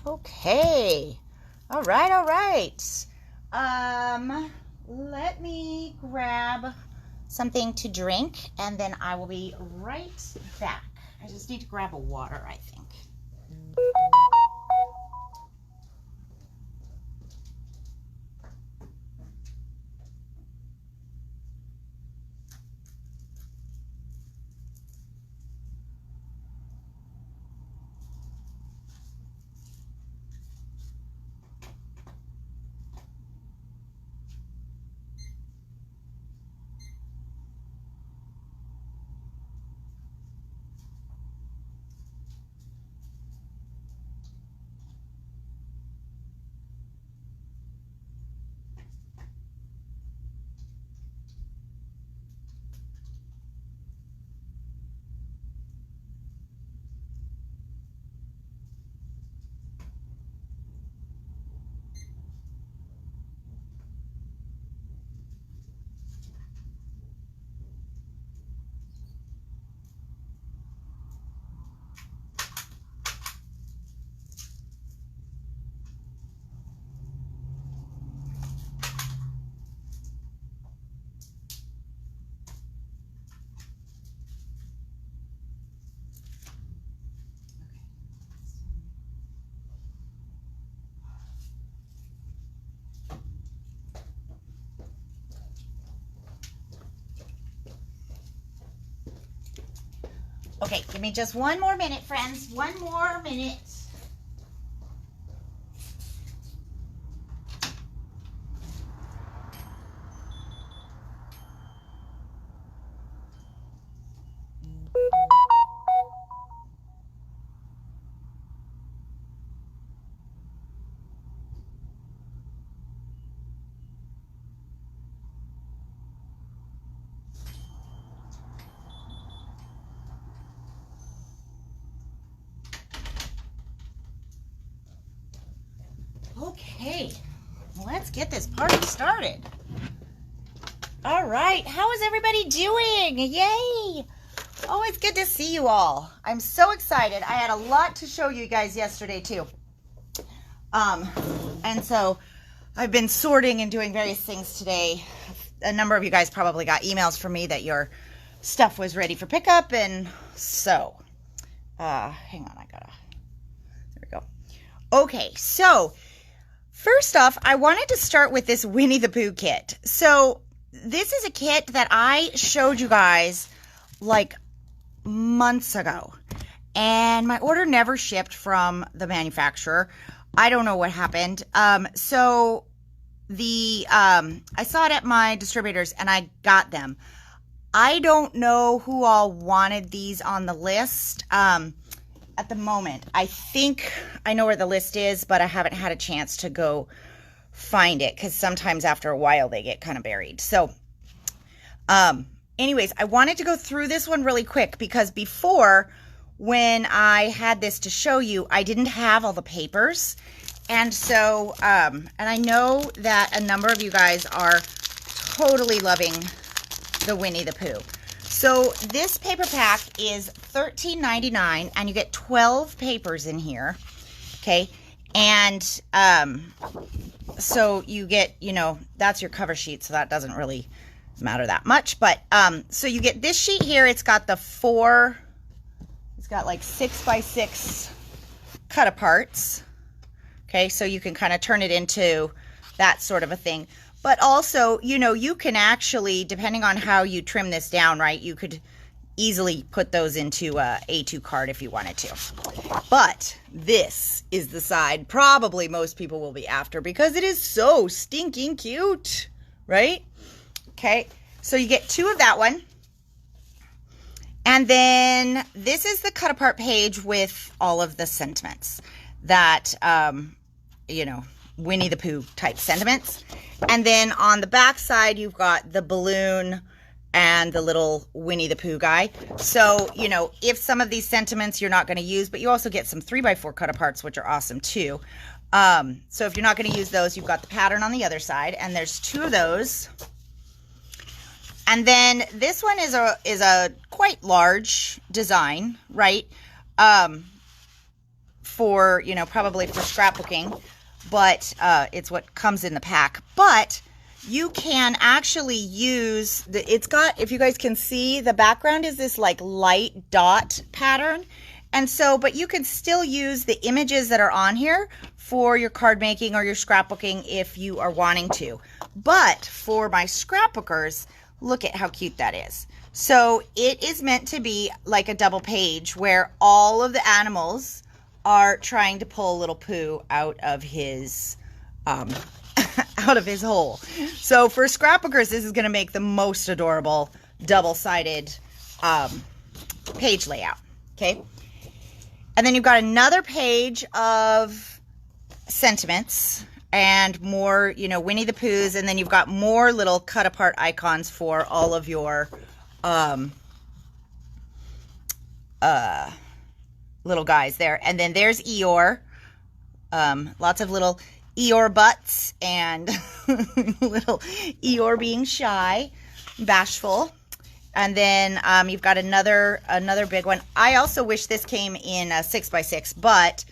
Okay. All right, all right. Let me grab something to drink and then I will be right back. I just need to grab a water, I think. Okay, give me just one more minute, friends. One more minute. Okay, let's get this party started. All right, how is everybody doing? Yay! Oh, it's good to see you all. I'm so excited. I had a lot to show you guys yesterday too. And so I've been sorting and doing various things today. A number of you guys probably got emails from me that your stuff was ready for pickup, and so hang on, there we go. Okay, so first off, I wanted to start with this Winnie the Pooh kit. So this is a kit that I showed you guys like months ago, and my order never shipped from the manufacturer. I don't know what happened. So I saw it at my distributors and I got them. I don't know who all wanted these on the list at the moment. I think I know where the list is, but I haven't had a chance to go find it because sometimes after a while they get kind of buried. So anyways, I wanted to go through this one really quick because before, when I had this to show you, I didn't have all the papers. And so, and I know that a number of you guys are totally loving the Winnie the Pooh. So this paper pack is $13.99 and you get 12 papers in here. Okay. And, so you get, that's your cover sheet. So that doesn't really matter that much, but, so you get this sheet here. It's got it's got like 6x6 cut aparts. Okay. So you can kind of turn it into that sort of a thing. But also, you can actually, depending on how you trim this down, right, you could easily put those into a A2 card if you wanted to. But this is the side probably most people will be after because it is so stinking cute, right? Okay, so you get 2 of that one. And then this is the cut apart page with all of the sentiments that, Winnie the Pooh type sentiments. And then on the back side, you've got the balloon and the little Winnie the Pooh guy. So, if some of these sentiments you're not going to use, but you also get some 3x4 cut aparts, which are awesome too. So if you're not going to use those, you've got the pattern on the other side, and there's 2 of those. And then this one is a quite large design, right? for, you know, probably for scrapbooking, but it's what comes in the pack. But you can actually use it's got, if you guys can see, the background is this like light dot pattern. And so, but you can still use the images that are on here for your card making or your scrapbooking if you are wanting to. But for my scrapbookers, look at how cute that is. So it is meant to be like a double page where all of the animals are trying to pull little Pooh out of his out of his hole. So for scrapbookers, this is going to make the most adorable double-sided page layout. Okay. And then you've got another page of sentiments and more, you know, Winnie the Poohs, and then you've got more little cut apart icons for all of your little guys there. And then there's Eeyore, lots of little Eeyore butts and little Eeyore being shy, bashful. And then you've got another big one. I also wish this came in a 6x6, but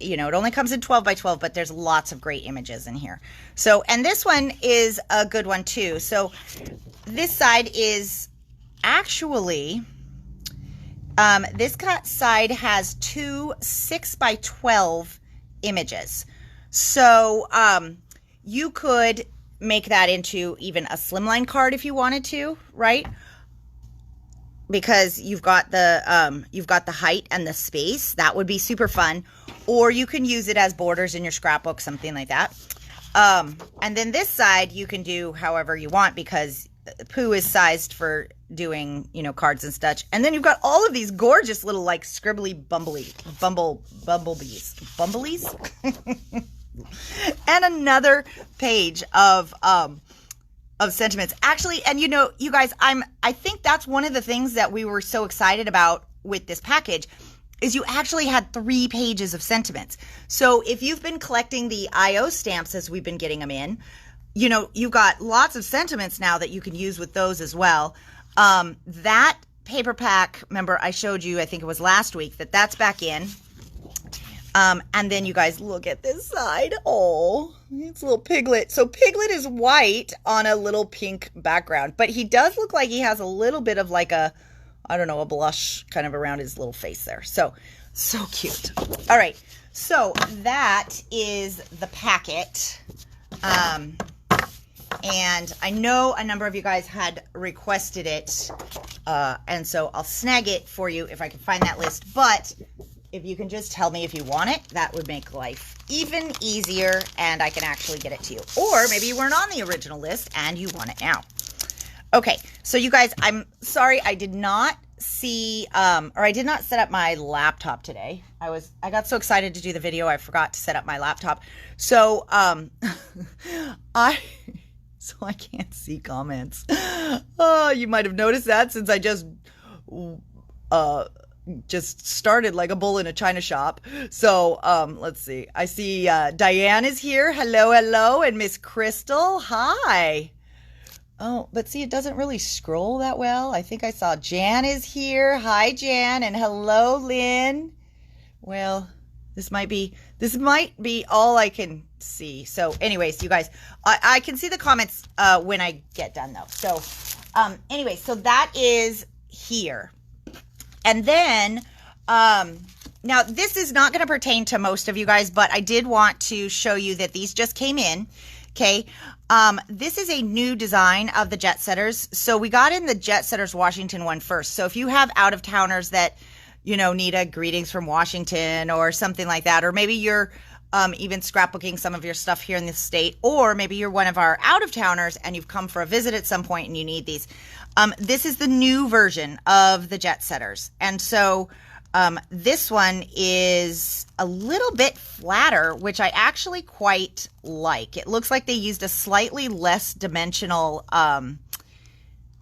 you know, it only comes in 12x12, but there's lots of great images in here. So, and this one is a good one too. So this side is actually, this side has two 6x12 images. So you could make that into even a slimline card if you wanted to, right? Because you've got the height and the space. That would be super fun. Or you can use it as borders in your scrapbook, something like that. And then this side you can do however you want, because Pooh is sized for doing, you know, cards and such. And then you've got all of these gorgeous little like scribbly bumblebees. And another page of sentiments. Actually, and you know, you guys, I think that's one of the things that we were so excited about with this package is you actually had 3 pages of sentiments. So if you've been collecting the IO stamps as we've been getting them in, you know, you've got lots of sentiments now that you can use with those as well. That paper pack, remember I showed you, I think it was last week, that's back in. And then you guys look at this side. Oh, it's a little Piglet. So Piglet is white on a little pink background, but he does look like he has a little bit of like a, I don't know, a blush kind of around his little face there. So cute. All right. So that is the packet. And I know a number of you guys had requested it. And so I'll snag it for you if I can find that list. But if you can just tell me if you want it, that would make life even easier and I can actually get it to you. Or maybe you weren't on the original list and you want it now. Okay, so you guys, I'm sorry I did not see, or I did not set up my laptop today. I got so excited to do the video, I forgot to set up my laptop. So, I can't see comments. Oh, you might have noticed that since I just started like a bull in a china shop. So, let's see. I see, Diane is here. Hello, hello. And Miss Crystal. Hi. Oh, but see, it doesn't really scroll that well. I think I saw Jan is here. Hi, Jan. And hello, Lynn. Well, this might be all I can see. So anyways, you guys, I can see the comments, when I get done though. So, anyway, so that is here. And then, now this is not going to pertain to most of you guys, but I did want to show you that these just came in. Okay. This is a new design of the Jet Setters. So we got in the Jet Setters Washington one first. So if you have out-of-towners that, you know, need a greetings from Washington or something like that, or maybe you're even scrapbooking some of your stuff here in the state, or maybe you're one of our out-of-towners and you've come for a visit at some point and you need these. This is the new version of the Jet Setters. And so this one is a little bit flatter, which I actually quite like. It looks like they used a slightly less dimensional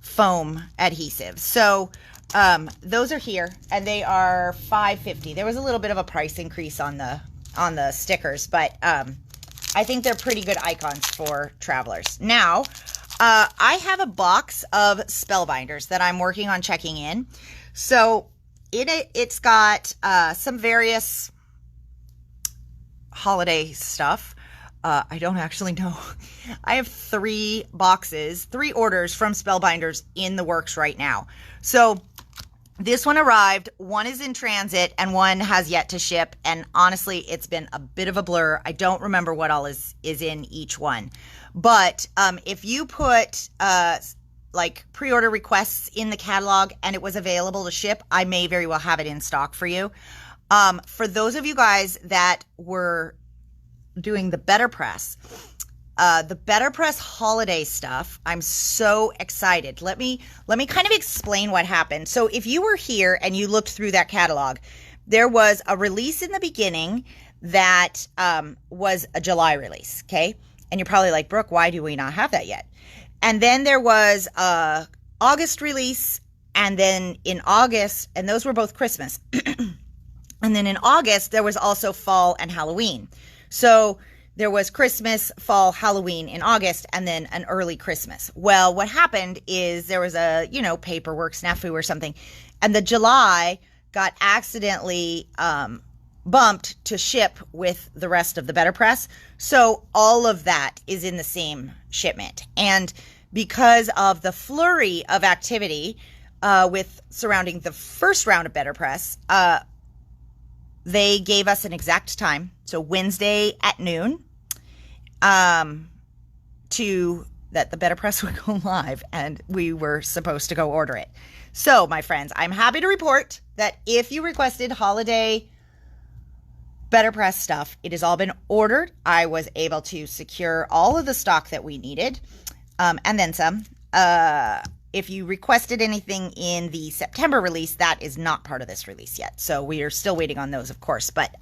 foam adhesive. So those are here and they are $5.50. There was a little bit of a price increase on the stickers, but I think they're pretty good icons for travelers. Now, I have a box of Spellbinders that I'm working on checking in. So in it, it's got some various holiday stuff. I don't actually know. I have 3 orders from Spellbinders in the works right now. So this one arrived, one is in transit, and one has yet to ship. And honestly, it's been a bit of a blur. I don't remember what all is in each one. But if you put like pre-order requests in the catalog and it was available to ship, I may very well have it in stock for you. For those of you guys that were doing the Better Press holiday stuff, I'm so excited. Let me kind of explain what happened. So if you were here and you looked through that catalog, there was a release in the beginning that was a July release, okay? And you're probably like, Brooke, why do we not have that yet? And then there was a August release, and then in August, and those were both Christmas. And then in August, there was also fall and Halloween. So there was Christmas, fall, Halloween in August, and then an early Christmas. Well, what happened is there was a, paperwork snafu or something, and the July got accidentally bumped to ship with the rest of the Better Press. So all of that is in the same shipment. And because of the flurry of activity with surrounding the first round of Better Press, they gave us an exact time, so Wednesday at noon, that the Better Press would go live, and we were supposed to go order it. So, my friends, I'm happy to report that if you requested holiday Better Press stuff, it has all been ordered. I was able to secure all of the stock that we needed, and then some. If you requested anything in the September release, that is not part of this release yet. So we are still waiting on those, of course. But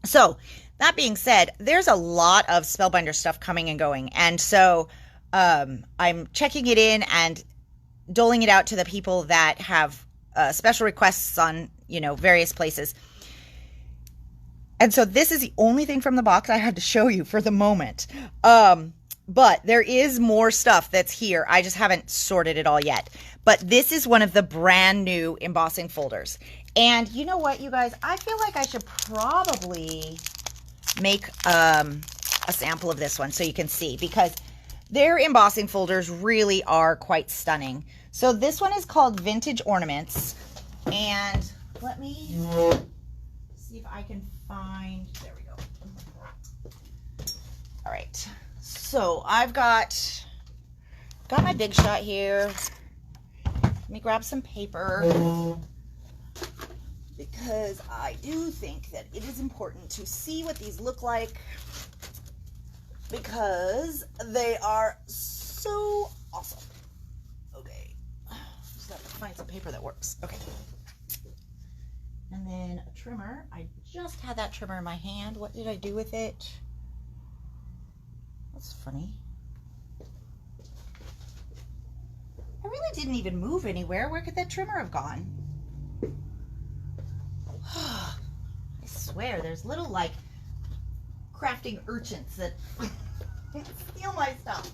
so that being said, there's a lot of Spellbinder stuff coming and going. And so I'm checking it in and doling it out to the people that have special requests on, various places. And so this is the only thing from the box I had to show you for the moment. But there is more stuff that's here. I just haven't sorted it all yet. But this is one of the brand new embossing folders. And you know what, you guys? I feel like I should probably make a sample of this one so you can see, because their embossing folders really are quite stunning. So this one is called Vintage Ornaments. And let me see if I can find, there we go. All right. So I've got my Big Shot here. Let me grab some paper, because I do think that it is important to see what these look like, because they are so awesome. Okay, just have to find some paper that works. Okay, and then a trimmer. I just had that trimmer in my hand. What did I do with it? That's funny. I really didn't even move anywhere. Where could that trimmer have gone? I swear, there's little, crafting urchins that steal my stuff.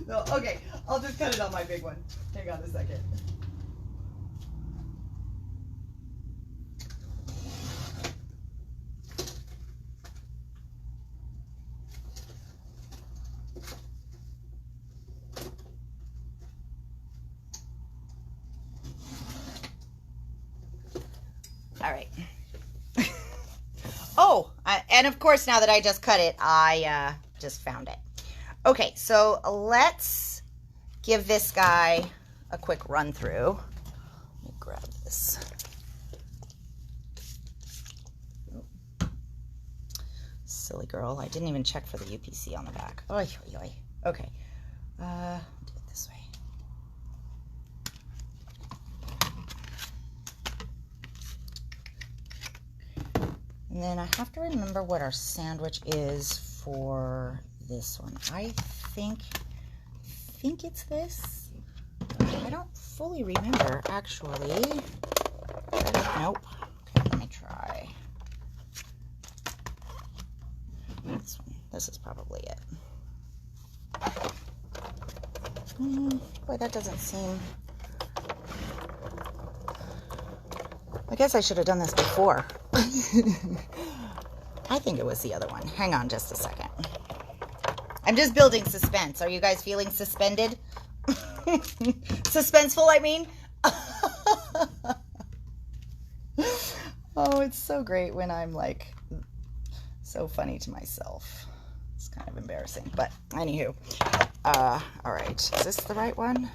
No, okay, I'll just cut it on my big one. Hang on a second. All right. And of course, now that I just cut it, I just found it. Okay, so let's give this guy a quick run through. Let me grab this. Silly girl, I didn't even check for the UPC on the back. Oy, oy, oy. Okay, do it this way. And then I have to remember what our sandwich is for this one. I think it's this. I don't fully remember, actually. Nope. Okay, let me try. This one. This is probably it. Boy, that doesn't seem like guess I should have done this before. I think it was the other one. Hang on just a second. I'm just building suspense. Are you guys feeling suspended? Suspenseful, I mean. Oh, it's so great when I'm like so funny to myself. It's kind of embarrassing, but anywho. All right, is this the right one?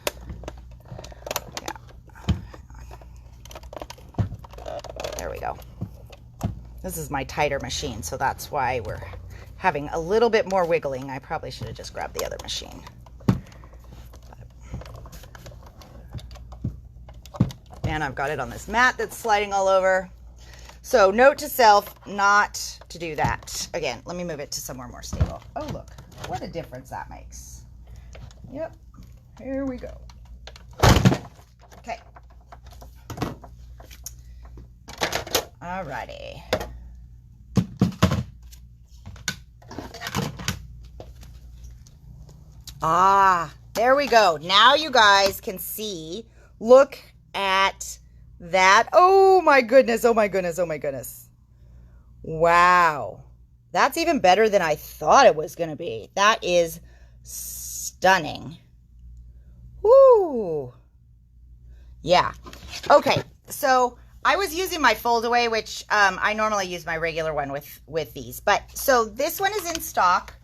Yeah. There we go. This is my tighter machine, so that's why we're having a little bit more wiggling. I probably should have just grabbed the other machine. And I've got it on this mat that's sliding all over. So note to self, not to do that. Again, let me move it to somewhere more stable. Oh, look, what a difference that makes. Yep, here we go. Okay. Alrighty. Ah, there we go. Now you guys can see, look at that. Oh my goodness, oh my goodness, oh my goodness. Wow. That's even better than I thought it was going to be. That is stunning. Woo. Yeah. Okay, so I was using my fold away, which I normally use my regular one with these. But so this one is in stock.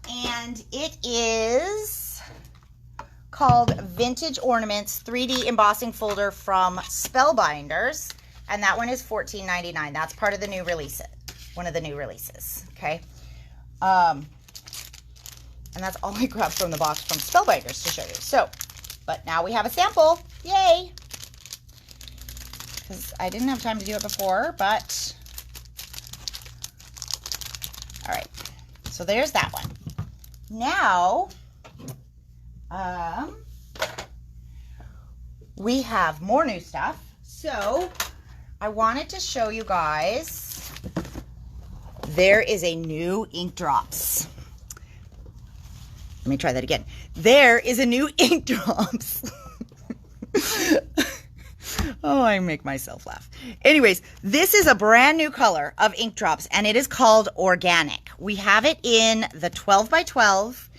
And it is called Vintage Ornaments 3D Embossing Folder from Spellbinders. And that one is $14.99. That's part of the new release, one of the new releases, okay? And that's all I grabbed from the box from Spellbinders to show you. So, but now we have a sample. Yay! Because I didn't have time to do it before, but... All right, so there's that one. Now, we have more new stuff. So, I wanted to show you guys, there is a new ink drops. Let me try that again. There is a new ink drops. Oh, I make myself laugh. Anyways, this is a brand new color of ink drops, and it is called Organic. We have it in the 12 by 12,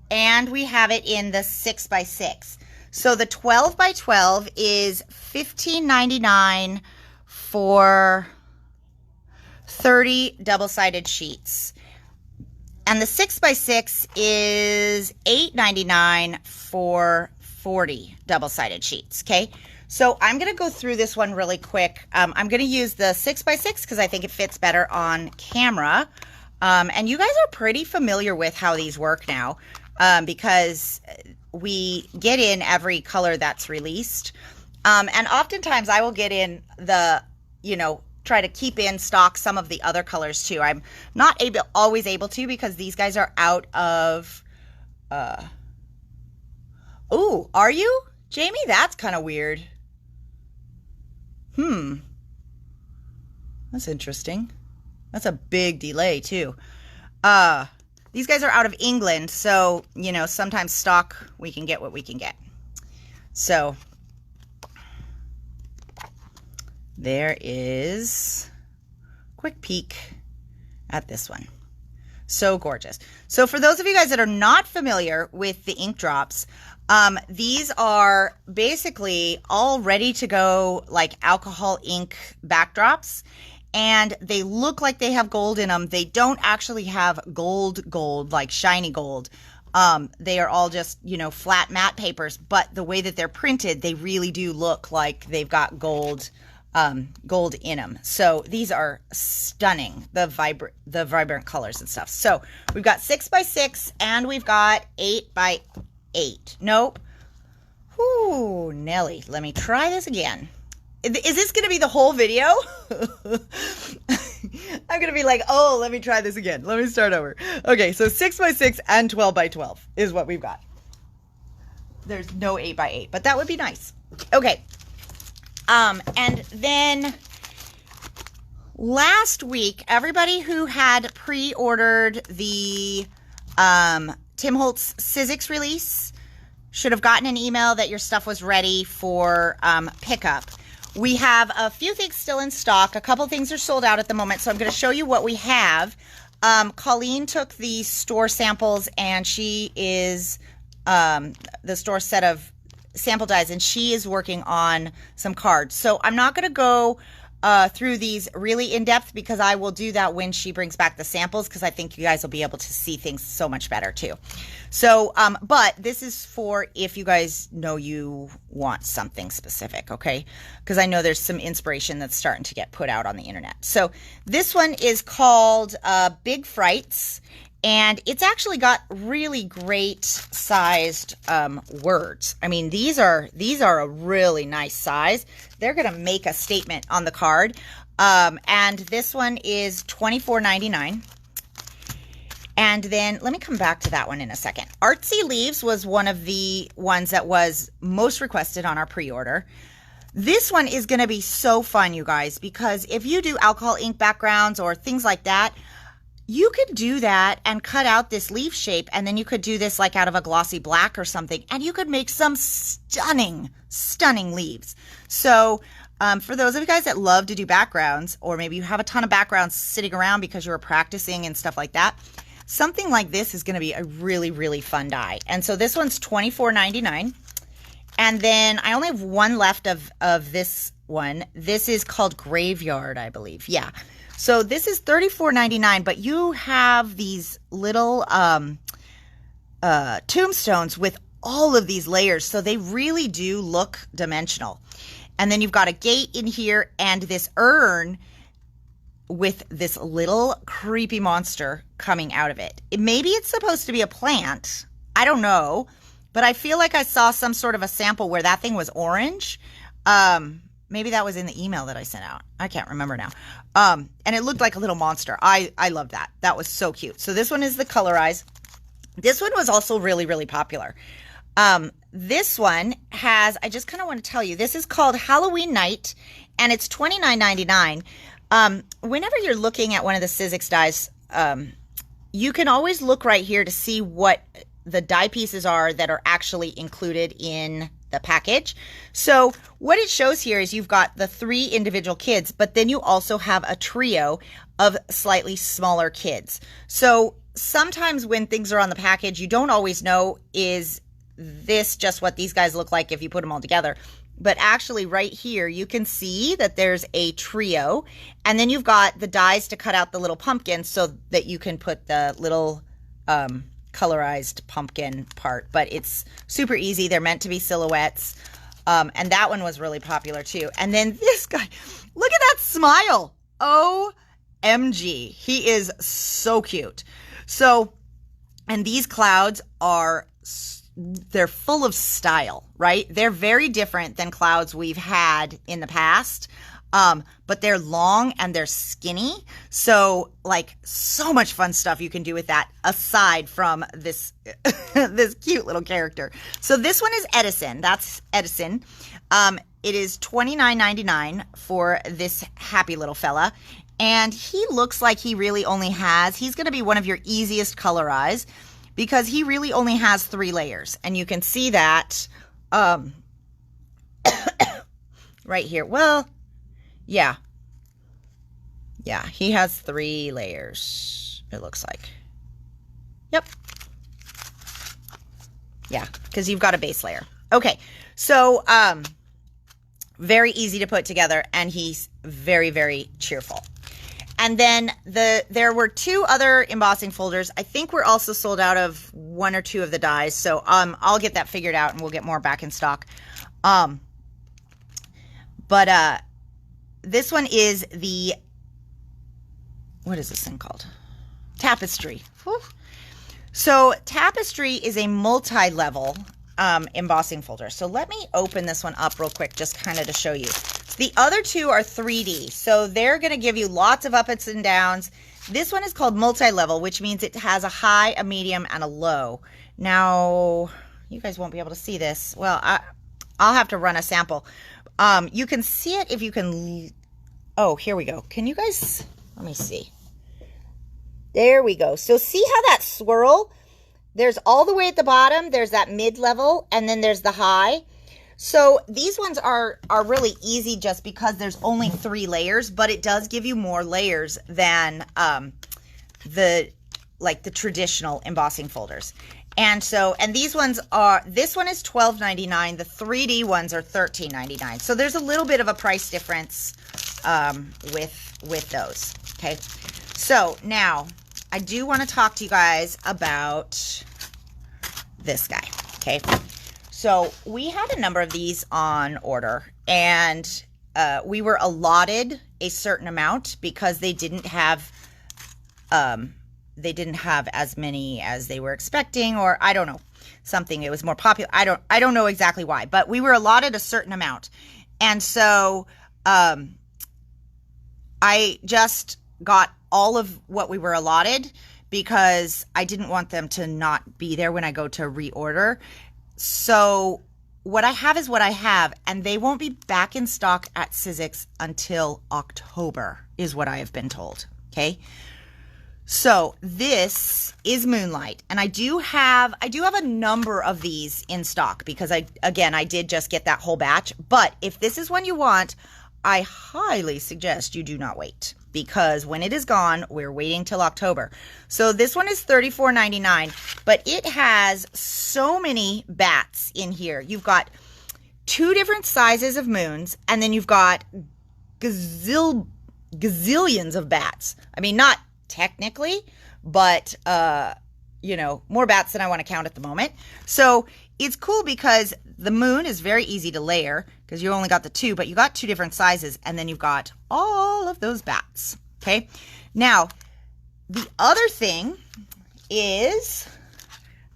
and we have it in the 6 by 6. So the 12 by 12 is $15.99 for 30 double-sided sheets. And the 6 by 6 is $8.99 for 40 double-sided sheets, okay? So I'm going to go through this one really quick. I'm going to use the 6 by 6 because I think it fits better on camera. And you guys are pretty familiar with how these work now because we get in every color that's released. And oftentimes I will get in the, try to keep in stock some of the other colors too. I'm not always able to because these guys are out of... Ooh, are you? Jamie, that's kind of weird. That's interesting. That's a big delay too. These guys are out of England, so, sometimes stock, we can get what we can get. So, there is a quick peek at this one. So gorgeous. So for those of you guys that are not familiar with the ink drops, these are basically all ready to go, like alcohol ink backdrops, and they look like they have gold in them. They don't actually have gold, like shiny gold. They are all just, flat matte papers, but the way that they're printed, they really do look like they've got gold in them. So these are stunning, the vibrant colors and stuff. So we've got 6 by 6 and we've got 8 by 8. Nope. Ooh, Nelly, let me try this again. Is this going to be the whole video? I'm going to be like, oh, let me try this again. Let me start over. Okay, so 6 by 6 and 12 by 12 is what we've got. There's no 8 by 8, but that would be nice. Okay. And then last week, everybody who had pre-ordered the Tim Holtz Sizzix release should have gotten an email that your stuff was ready for pickup. We have a few things still in stock. A couple things are sold out at the moment, so I'm going to show you what we have. Colleen took the store samples, and she is the store set of sample dies, and she is working on some cards. So I'm not going to go through these really in depth, because I will do that when she brings back the samples, because I think you guys will be able to see things so much better too. So, but this is for if you guys know you want something specific, okay? Because I know there's some inspiration that's starting to get put out on the internet. So this one is called Big Frights, and it's actually got really great sized words. I mean, these are a really nice size. They're going to make a statement on the card. And this one is $24.99. And then let me come back to that one in a second. Artsy Leaves was one of the ones that was most requested on our pre-order. This one is going to be so fun, you guys, because if you do alcohol ink backgrounds or things like that, you could do that and cut out this leaf shape, and then you could do this like out of a glossy black or something, and you could make some stunning, stunning leaves. So for those of you guys that love to do backgrounds, or maybe you have a ton of backgrounds sitting around because you were practicing and stuff like that, something like this is going to be a really, really fun die. And so this one's $24.99. And then I only have one left of this one. This is called Graveyard, I believe. Yeah. So this is $34.99, but you have these little tombstones with all of these layers. So they really do look dimensional. And then you've got a gate in here and this urn with this little creepy monster coming out of it. Maybe it's supposed to be a plant. I don't know. But I feel like I saw some sort of a sample where that thing was orange. Maybe that was in the email that I sent out. I can't remember now. And it looked like a little monster. I love that. That was so cute. So this one is the Colorize. This one was also really, really popular. This one has, I just kind of want to tell you, this is called Halloween Night, and it's $29.99. Whenever you're looking at one of the Sizzix dies, you can always look right here to see what the die pieces are that are actually included in the package. So what it shows here is you've got the 3 individual kids, but then you also have a trio of slightly smaller kids. So sometimes when things are on the package, you don't always know, is this just what these guys look like if you put them all together? But actually right here, you can see that there's a trio, and then you've got the dies to cut out the little pumpkin so that you can put the little colorized pumpkin part. But it's super easy. They're meant to be silhouettes. And that one was really popular too. And then this guy, look at that smile. OMG. He is so cute. So, and these clouds are, they're full of style, right? They're very different than clouds we've had in the past. But they're long and they're skinny. So like so much fun stuff you can do with that aside from this, this cute little character. So this one is Edison. That's Edison. It is $29.99 for this happy little fella. And he looks like he really only has, he's going to be one of your easiest Colorize because he really only has 3 layers. And you can see that, right here. Well, yeah, he has 3 layers, it looks like. Yep. Yeah, because you've got a base layer. Okay, so very easy to put together, and he's very, very cheerful. And then there were 2 other embossing folders. I think we're also sold out of 1 or 2 of the dies, so I'll get that figured out, and we'll get more back in stock. This one is the, what is this thing called? Tapestry. Whew. So Tapestry is a multi-level embossing folder. So let me open this one up real quick, just kind of to show you. The other 2 are 3D. So they're going to give you lots of ups and downs. This one is called multi-level, which means it has a high, a medium, and a low. Now, you guys won't be able to see this. Well, I'll have to run a sample. You can see it if you can. Oh, here we go. Can you guys, let me see. There we go. So see how that swirl, there's all the way at the bottom, there's that mid-level, and then there's the high. So these ones are really easy just because there's only 3 layers, but it does give you more layers than the traditional embossing folders. And these ones are, this one is $12.99. The 3D ones are $13.99. So there's a little bit of a price difference with those. Okay. So now I do want to talk to you guys about this guy. Okay. So we had a number of these on order, and we were allotted a certain amount because they didn't have as many as they were expecting, or I don't know, something. It was more popular. I don't know exactly why, but we were allotted a certain amount. And so I just got all of what we were allotted because I didn't want them to not be there when I go to reorder. So what I have is what I have, and they won't be back in stock at Sizzix until October, is what I have been told. Okay. So this is Moonlight, and I do have a number of these in stock because I did just get that whole batch. But if this is one you want, I highly suggest you do not wait, because when it is gone, we're waiting till October. So this one is $34.99, but it has so many bats in here. You've got 2 different sizes of moons, and then you've got gazillions of bats. I mean, not technically, but more bats than I want to count at the moment. So it's cool because the moon is very easy to layer because you only got the 2, but you got 2 different sizes, and then you've got all of those bats. Okay. Now, the other thing is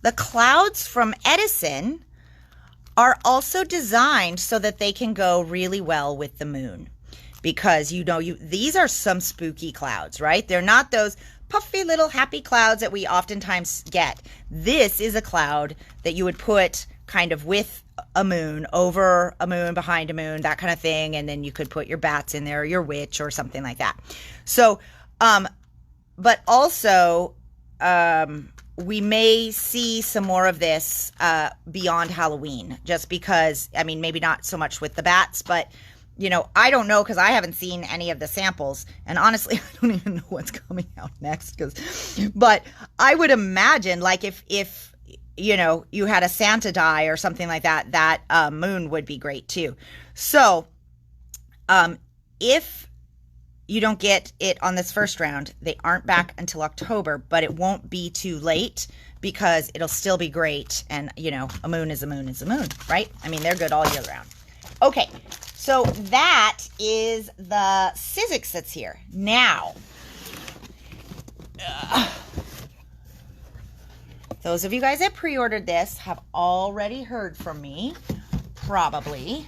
the clouds from Edison are also designed so that they can go really well with the moon. Because these are some spooky clouds, right? They're not those puffy little happy clouds that we oftentimes get. This is a cloud that you would put kind of with a moon, over a moon, behind a moon, that kind of thing. And then you could put your bats in there, or your witch, or something like that. So, but also, we may see some more of this beyond Halloween, just because, I mean, maybe not so much with the bats, but I don't know, because I haven't seen any of the samples, and honestly, I don't even know what's coming out next. But I would imagine, like, if you had a Santa die or something like that, that moon would be great too. So, if you don't get it on this first round, they aren't back until October, but it won't be too late because it'll still be great. And a moon is a moon is a moon, right? I mean, they're good all year round. Okay. So that is the Sizzix that's here. Now, those of you guys that pre-ordered this have already heard from me, probably.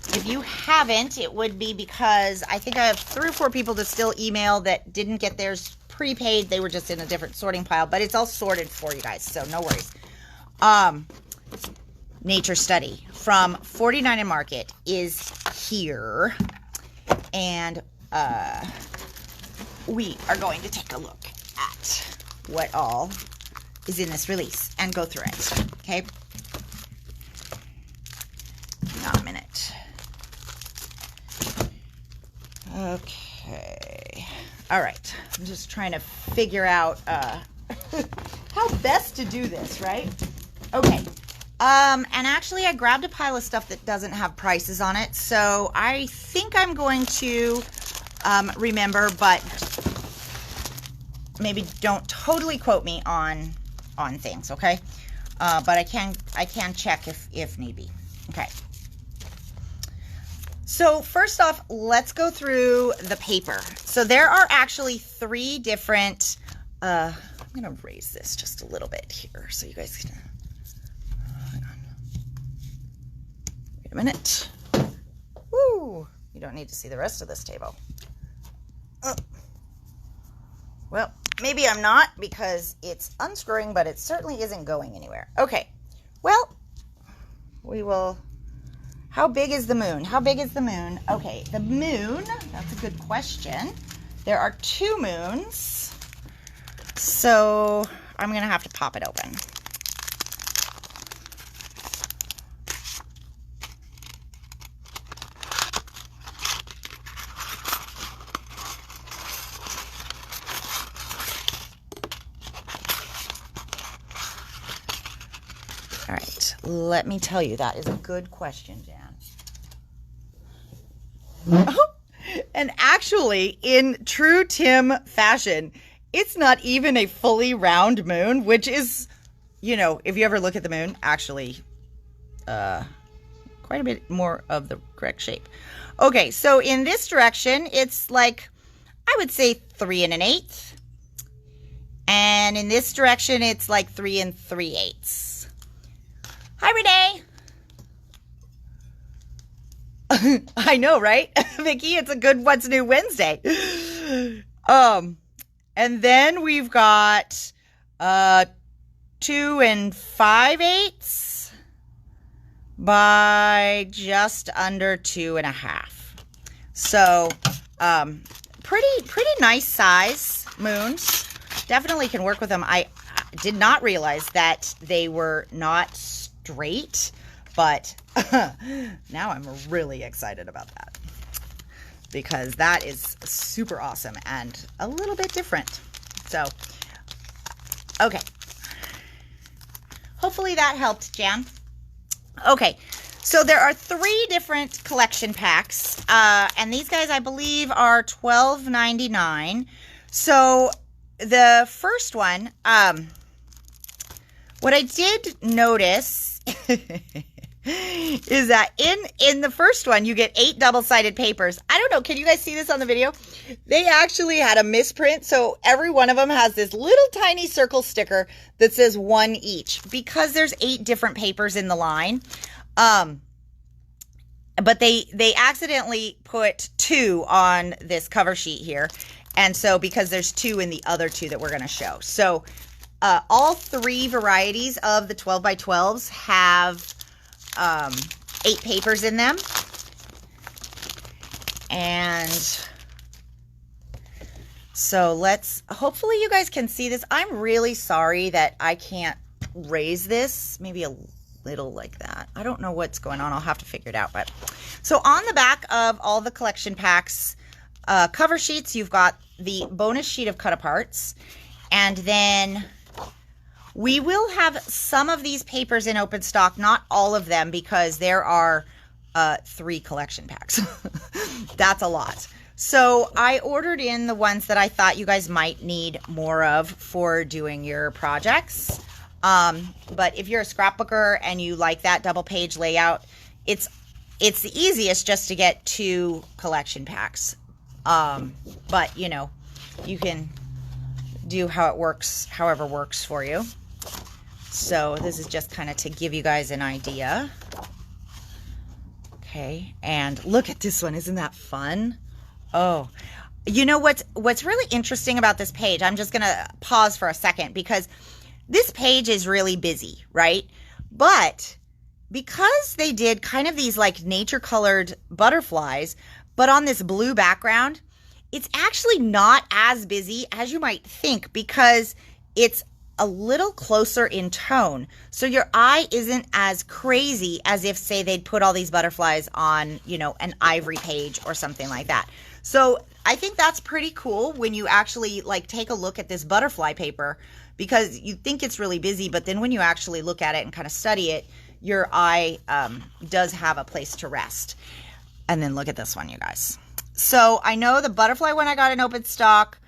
If you haven't, it would be because I think I have 3 or 4 people that still email that didn't get theirs prepaid. They were just in a different sorting pile, but it's all sorted for you guys, so no worries. Nature Study from 49 & Market is here, and we are going to take a look at what all is in this release and go through it. Okay, hang on a minute. Okay, all right, I'm just trying to figure out how best to do this, right? Okay. And actually I grabbed a pile of stuff that doesn't have prices on it, so I think I'm going to remember, but maybe don't totally quote me on things, okay? But I can check if need be. Okay. So first off, let's go through the paper. So there are actually 3 different, I'm going to raise this just a little bit here so you guys can, wait a minute. Woo! You don't need to see the rest of this table. Well, maybe I'm not because it's unscrewing, but it certainly isn't going anywhere. Okay, well, we will... How big is the moon? How big is the moon? Okay, the moon, that's a good question. There are 2 moons, so I'm going to have to pop it open. All right, let me tell you, that is a good question, Jan. Oh, and actually, in true Tim fashion, it's not even a fully round moon, which is, you know, if you ever look at the moon, actually quite a bit more of the correct shape. Okay, so in this direction, it's like, I would say 3 1/8. And in this direction, it's like 3 3/8. Hi, Renee. I know, right? Vicki, it's a good What's New Wednesday. And then we've got 2 5/8 by just under 2 1/2. So, pretty nice size moons. Definitely can work with them. I did not realize that they were not straight, but now I'm really excited about that because that is super awesome and a little bit different. So, okay. Hopefully that helped, Jan. Okay, so there are 3 different collection packs, and these guys, I believe, are $12.99. So the first one, what I did notice is that in the first one, you get 8 double-sided papers. I don't know, can you guys see this on the video? They actually had a misprint, so every one of them has this little tiny circle sticker that says 1 each, because there's 8 different papers in the line. But they accidentally put 2 on this cover sheet here. And so because there's 2 in the other 2 that we're going to show. So all 3 varieties of the 12 by 12s have 8 papers in them. And so hopefully you guys can see this. I'm really sorry that I can't raise this. Maybe a little like that. I don't know what's going on. I'll have to figure it out. But so on the back of all the collection packs cover sheets, you've got the bonus sheet of cut aparts, and then we will have some of these papers in open stock, not all of them, because there are 3 collection packs. That's a lot. So I ordered in the ones that I thought you guys might need more of for doing your projects. But if you're a scrapbooker and you like that double page layout, it's the easiest just to get 2 collection packs. But you know, you can do how it works, however works for you. So this is just kind of to give you guys an idea. Okay, and look at this one. Isn't that fun? Oh, you know what's really interesting about this page? I'm just gonna pause for a second because this page is really busy, right? But because they did kind of these like nature colored butterflies, but on this blue background, it's actually not as busy as you might think because it's a little closer in tone. So your eye isn't as crazy as if, say, they'd put all these butterflies on, you know, an ivory page or something like that. So I think that's pretty cool when you actually like take a look at this butterfly paper, because you think it's really busy, but then when you actually look at it and kind of study it, your eye does have a place to rest. And then look at this one, you guys. So I know the butterfly one I got in open stock,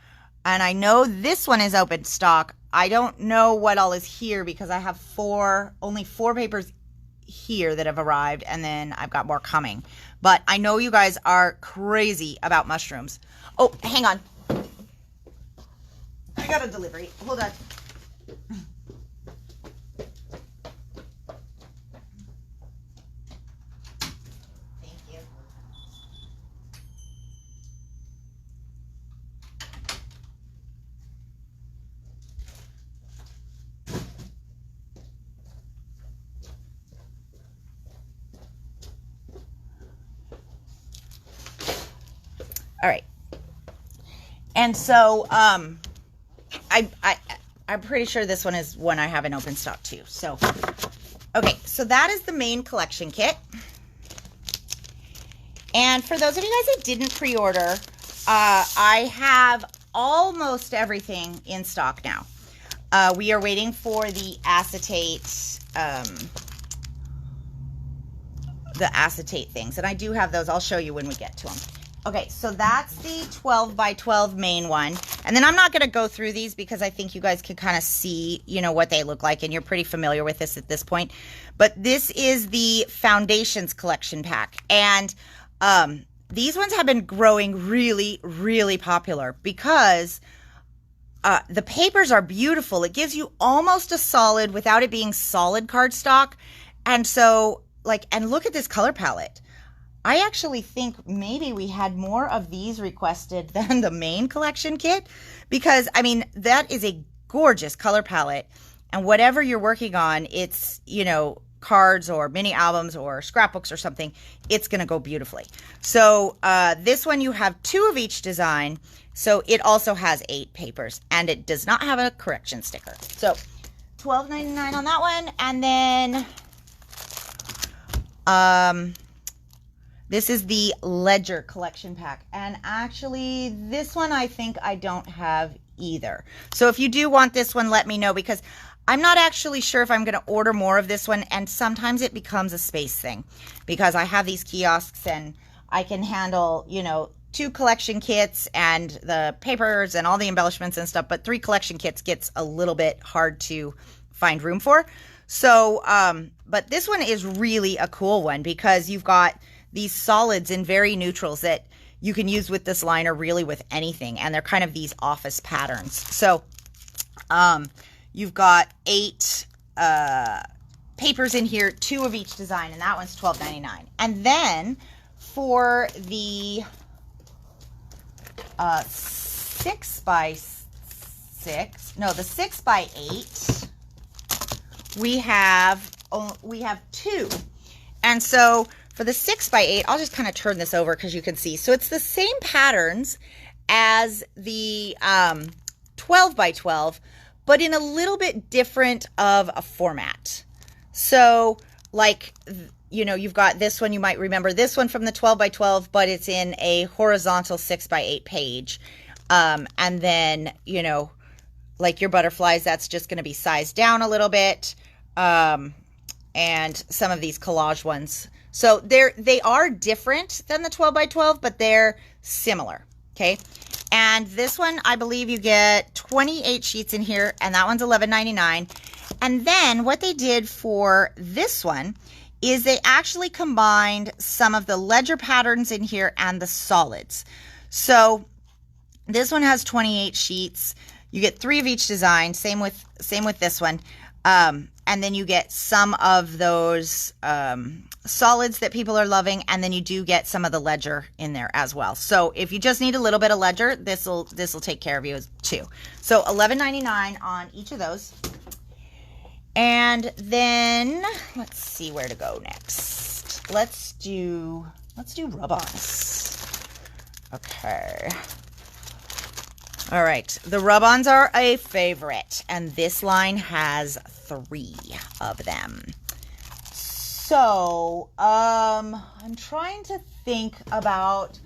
and I know this one is open stock. I don't know what all is here because I have only four papers here that have arrived, and then I've got more coming. But I know you guys are crazy about mushrooms. Oh, hang on. I got a delivery. Hold on. Thank you. All right. And so I'm pretty sure this one is one I have in open stock too. So, okay, so that is the main collection kit. And for those of you guys that didn't pre-order, I have almost everything in stock now. we are waiting for the acetate things, and I do have those. I'll show you when we get to them. Okay, so that's the 12 by 12 main one. And then I'm not going to go through these because I think you guys can kind of see, you know, what they look like, and you're pretty familiar with this at this point. But this is the Foundations Collection Pack. And these ones have been growing really, really popular because the papers are beautiful. It gives you almost a solid without it being solid cardstock. And so, like, and look at this color palette. I actually think maybe we had more of these requested than the main collection kit, because, I mean, that is a gorgeous color palette. And whatever you're working on, it's, you know, cards or mini albums or scrapbooks or something, it's going to go beautifully. So this one, you have 2 of each design. So it also has 8 papers, and it does not have a correction sticker. So $12.99 on that one. And then this is the Ledger Collection Pack. And actually, this one I think I don't have either. So if you do want this one, let me know, because I'm not actually sure if I'm going to order more of this one. And sometimes it becomes a space thing because I have these kiosks and I can handle, you know, 2 collection kits and the papers and all the embellishments and stuff. But 3 collection kits gets a little bit hard to find room for. So, but this one is really a cool one because you've got these solids in very neutrals that you can use with this liner really with anything. And they're kind of these office patterns. So you've got 8 papers in here, 2 of each design, and that one's $12.99. And then for the 6 by 6, no, the 6 by 8, we have 2. And so for the 6 by 8, I'll just kind of turn this over because you can see. So it's the same patterns as the 12 by 12, but in a little bit different of a format. So like, you know, you've got this one, you might remember this one from the 12 by 12, but it's in a horizontal 6 by 8 page. And then, you know, like your butterflies, that's just going to be sized down a little bit. And some of these collage ones. So they are different than the 12 by 12, but they're similar, okay? And this one, I believe you get 28 sheets in here, and that one's $11.99. And then what they did for this one is they actually combined some of the ledger patterns in here and the solids. So this one has 28 sheets. You get 3 of each design, same with this one. And then you get some of those solids that people are loving, and then you do get some of the ledger in there as well. So if you just need a little bit of ledger, this will take care of you too. So $11.99 on each of those. And then let's see where to go next. Let's do rub-ons. Okay. All right, the rub-ons are a favorite, and this line has 3 of them. So, I'm trying to think about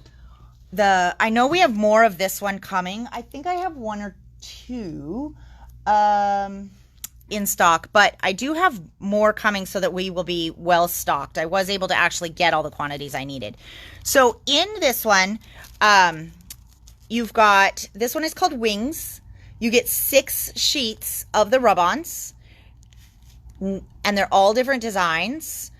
I know we have more of this one coming. I think I have 1 or 2 in stock, but I do have more coming so that we will be well stocked. I was able to actually get all the quantities I needed. So in this one, you've got, this one is called Wings. You get 6 sheets of the rub-ons, and they're all different designs,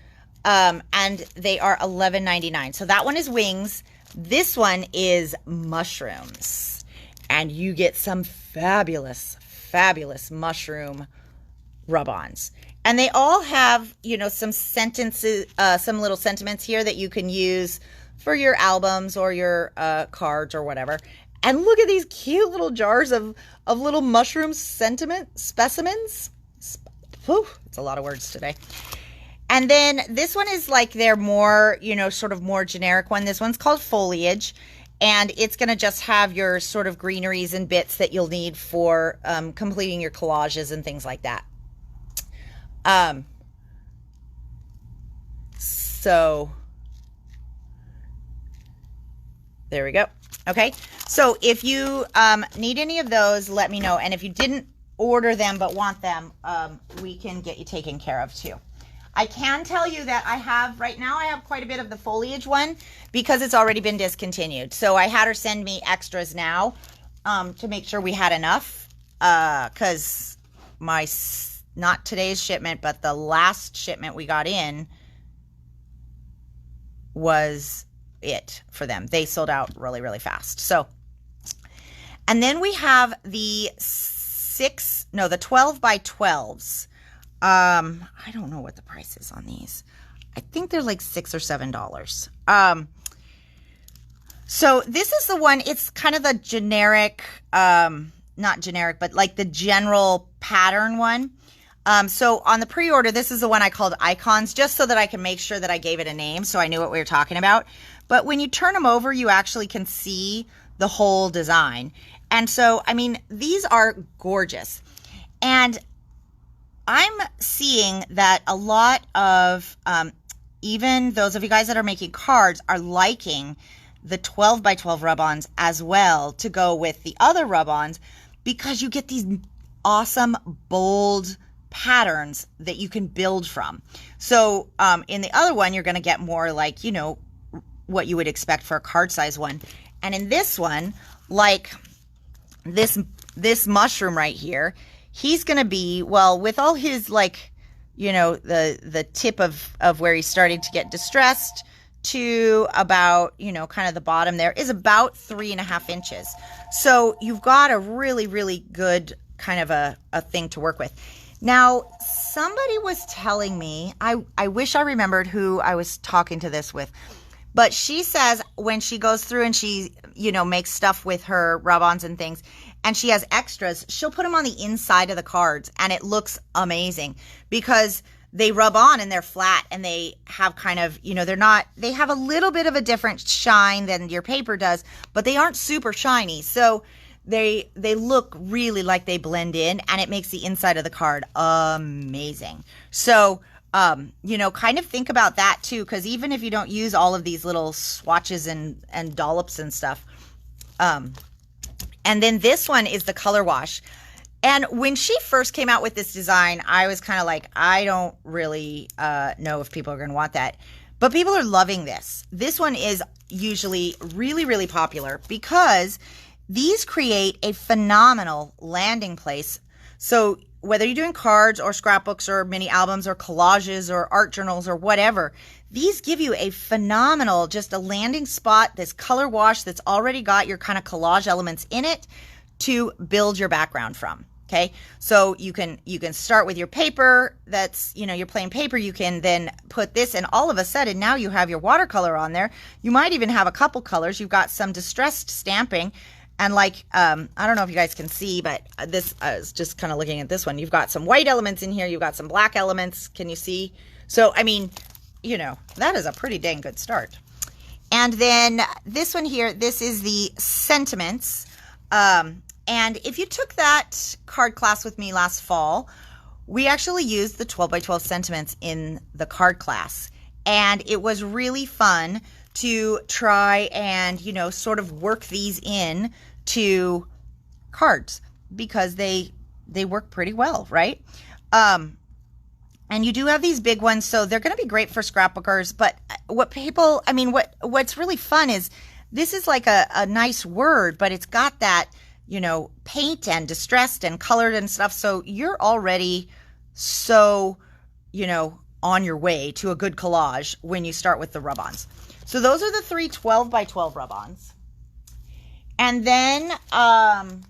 and they are $11.99. So that one is Wings. This one is Mushrooms, and you get some fabulous, fabulous mushroom rub-ons. And they all have, you know, some sentences, some little sentiments here that you can use for your albums or your cards or whatever. And look at these cute little jars of little mushroom specimens. Whew, it's a lot of words today. And then this one is like their more, you know, sort of more generic one. This one's called Foliage. And it's going to just have your sort of greeneries and bits that you'll need for completing your collages and things like that. So there we go. Okay. So if you need any of those, let me know. And if you didn't order them but want them, we can get you taken care of too. I can tell you that I have quite a bit of the foliage one because it's already been discontinued. So I had her send me extras now to make sure we had enough, because not today's shipment, but the last shipment we got in was it for them. They sold out really, really fast. So, and then we have the 12 by 12s. I don't know what the price is on these. I think they're like $6 or $7. So this is the one, it's kind of the generic, not generic, but like the general pattern one. So on the pre-order, this is the one I called Icons, just so that I can make sure that I gave it a name so I knew what we were talking about. But when you turn them over, you actually can see the whole design. And so, I mean, these are gorgeous. And I'm seeing that a lot of, even those of you guys that are making cards are liking the 12 by 12 rub-ons as well to go with the other rub-ons, because you get these awesome, bold patterns that you can build from. So in the other one, you're going to get more like, you know, what you would expect for a card size one. And in this one, like this mushroom right here, he's going to be, well, with all his, like, you know, the tip of where he's starting to get distressed to about, you know, kind of the bottom there is about 3.5 inches. So you've got a really, really good kind of a thing to work with. Now, somebody was telling me, I wish I remembered who I was talking to this with, but she says when she goes through and she, you know, makes stuff with her rub-ons and things, and she has extras, she'll put them on the inside of the cards, and it looks amazing because they rub on and they're flat, and they have kind of, you know, they have a little bit of a different shine than your paper does, but they aren't super shiny. So they look really like they blend in, and it makes the inside of the card amazing. So, you know, kind of think about that too, because even if you don't use all of these little swatches and dollops and stuff, and then this one is the color wash. And when she first came out with this design, I was kind of like, I don't really know if people are going to want that. But people are loving this. This one is usually really, really popular because these create a phenomenal landing place. So whether you're doing cards or scrapbooks or mini albums or collages or art journals or whatever, these give you a phenomenal, just a landing spot, this color wash that's already got your kind of collage elements in it to build your background from. Okay, so you can start with your paper that's, you know, your plain paper. You can then put this, and all of a sudden now you have your watercolor on there. You might even have a couple colors. You've got some distressed stamping, and like, I don't know if you guys can see, but this, I was just kind of looking at this one. You've got some white elements in here. You've got some black elements. Can you see? So, I mean, you know, that is a pretty dang good start. And then this one here, this is the Sentiments. And if you took that card class with me last fall, we actually used the 12 by 12 Sentiments in the card class. And it was really fun to try and, you know, sort of work these in to cards because they work pretty well, right? And you do have these big ones, so they're going to be great for scrapbookers. But what's really fun is this is like a nice word, but it's got that, you know, paint and distressed and colored and stuff. So you're already so, you know, on your way to a good collage when you start with the rub-ons. So those are the 3 12 by 12 rub-ons. And then,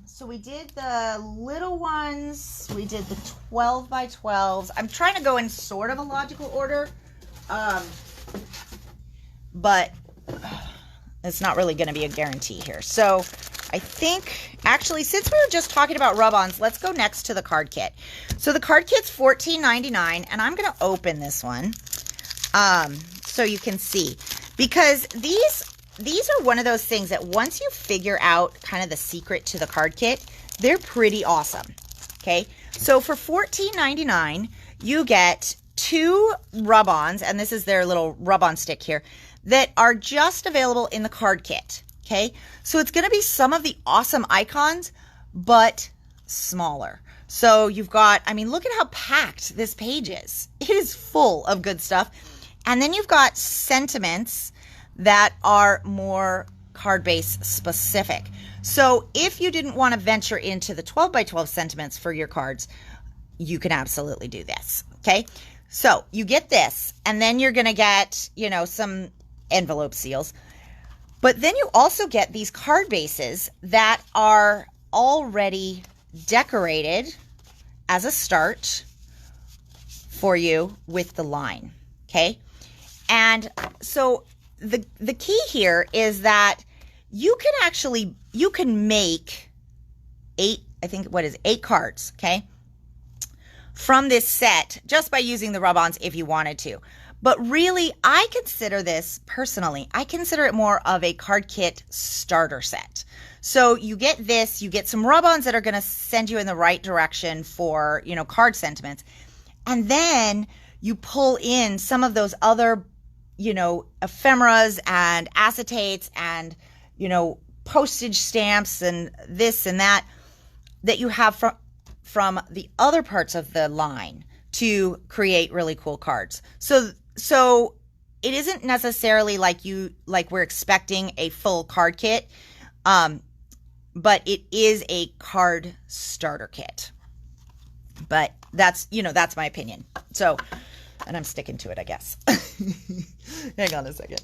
so we did the little ones. We did the 12 by 12s. I'm trying to go in sort of a logical order, but it's not really going to be a guarantee here. So I think, actually, since we were just talking about rub-ons, let's go next to the card kit. So the card kit's $14.99, and I'm going to open this one so you can see. Because these are one of those things that once you figure out kind of the secret to the card kit, they're pretty awesome. Okay, so for $14.99, you get 2 rub-ons, and this is their little rub-on stick here, that are just available in the card kit. Okay, so it's going to be some of the awesome icons, but smaller. So you've got, I mean, look at how packed this page is. It is full of good stuff. And then you've got sentiments that are more card base specific. So if you didn't want to venture into the 12 by 12 sentiments for your cards, you can absolutely do this. Okay. So you get this, and then you're going to get, you know, some envelope seals. But then you also get these card bases that are already decorated as a start for you with the line. Okay. And so the key here is that you can make 8 cards. Okay. From this set just by using the rub-ons if you wanted to. But really, I consider this, personally, I consider it more of a card kit starter set. So you get this, you get some rub-ons that are going to send you in the right direction for, you know, card sentiments. And then you pull in some of those other, you know, ephemeras and acetates and, you know, postage stamps and this and that you have from the other parts of the line to create really cool cards. So it isn't necessarily like we're expecting a full card kit, but it is a card starter kit. But that's my opinion. So, and I'm sticking to it, I guess. Hang on a second.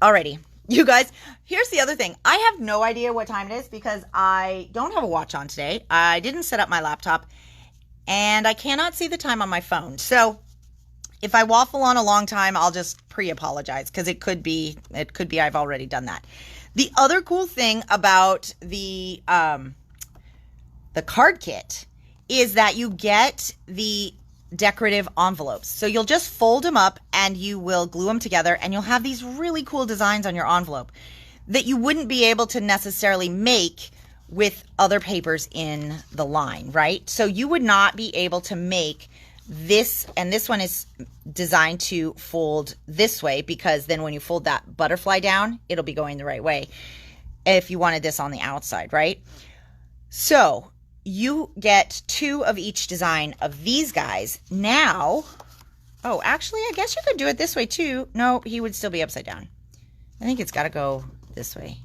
Alrighty. You guys, here's the other thing. I have no idea what time it is because I don't have a watch on today. I didn't set up my laptop, and I cannot see the time on my phone. So if I waffle on a long time, I'll just pre-apologize because it could be I've already done that. The other cool thing about the card kit is that you get the decorative envelopes. So you'll just fold them up and you will glue them together, and you'll have these really cool designs on your envelope that you wouldn't be able to necessarily make with other papers in the line, right? So you would not be able to make this, and this one is designed to fold this way because then when you fold that butterfly down, it'll be going the right way if you wanted this on the outside, right? So you get 2 of each design of these guys. Now, oh, actually, I guess you could do it this way too. No, he would still be upside down. I think it's got to go this way.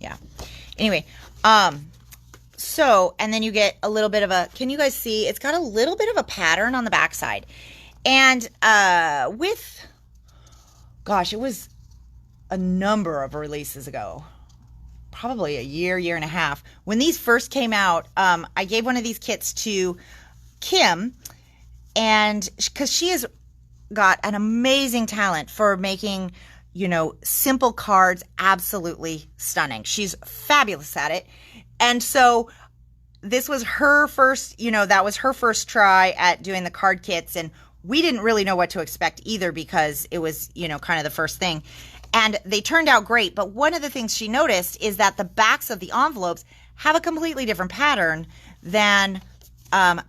Yeah. Anyway, so, and then you get a little bit of a, can you guys see? It's got a little bit of a pattern on the backside. And gosh, it was a number of releases ago. Probably a year and a half. When these first came out, I gave one of these kits to Kim, and because she has got an amazing talent for making, you know, simple cards absolutely stunning. She's fabulous at it. And so this was her first, you know, that was her first try at doing the card kits, and we didn't really know what to expect either because it was, you know, kind of the first thing. And they turned out great. But one of the things she noticed is that the backs of the envelopes have a completely different pattern than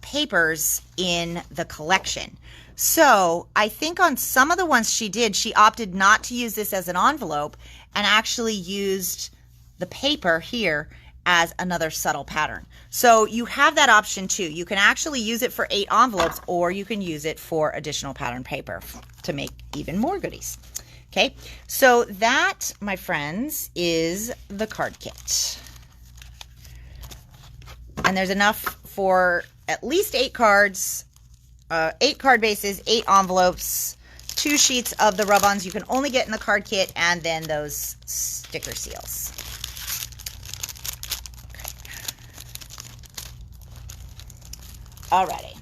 papers in the collection. So I think on some of the ones she did, she opted not to use this as an envelope and actually used the paper here as another subtle pattern. So you have that option too. You can actually use it for 8 envelopes, or you can use it for additional pattern paper to make even more goodies. Okay, so that, my friends, is the card kit. And there's enough for at least 8 cards, 8 card bases, 8 envelopes, 2 sheets of the rub-ons you can only get in the card kit, and then those sticker seals. Alrighty.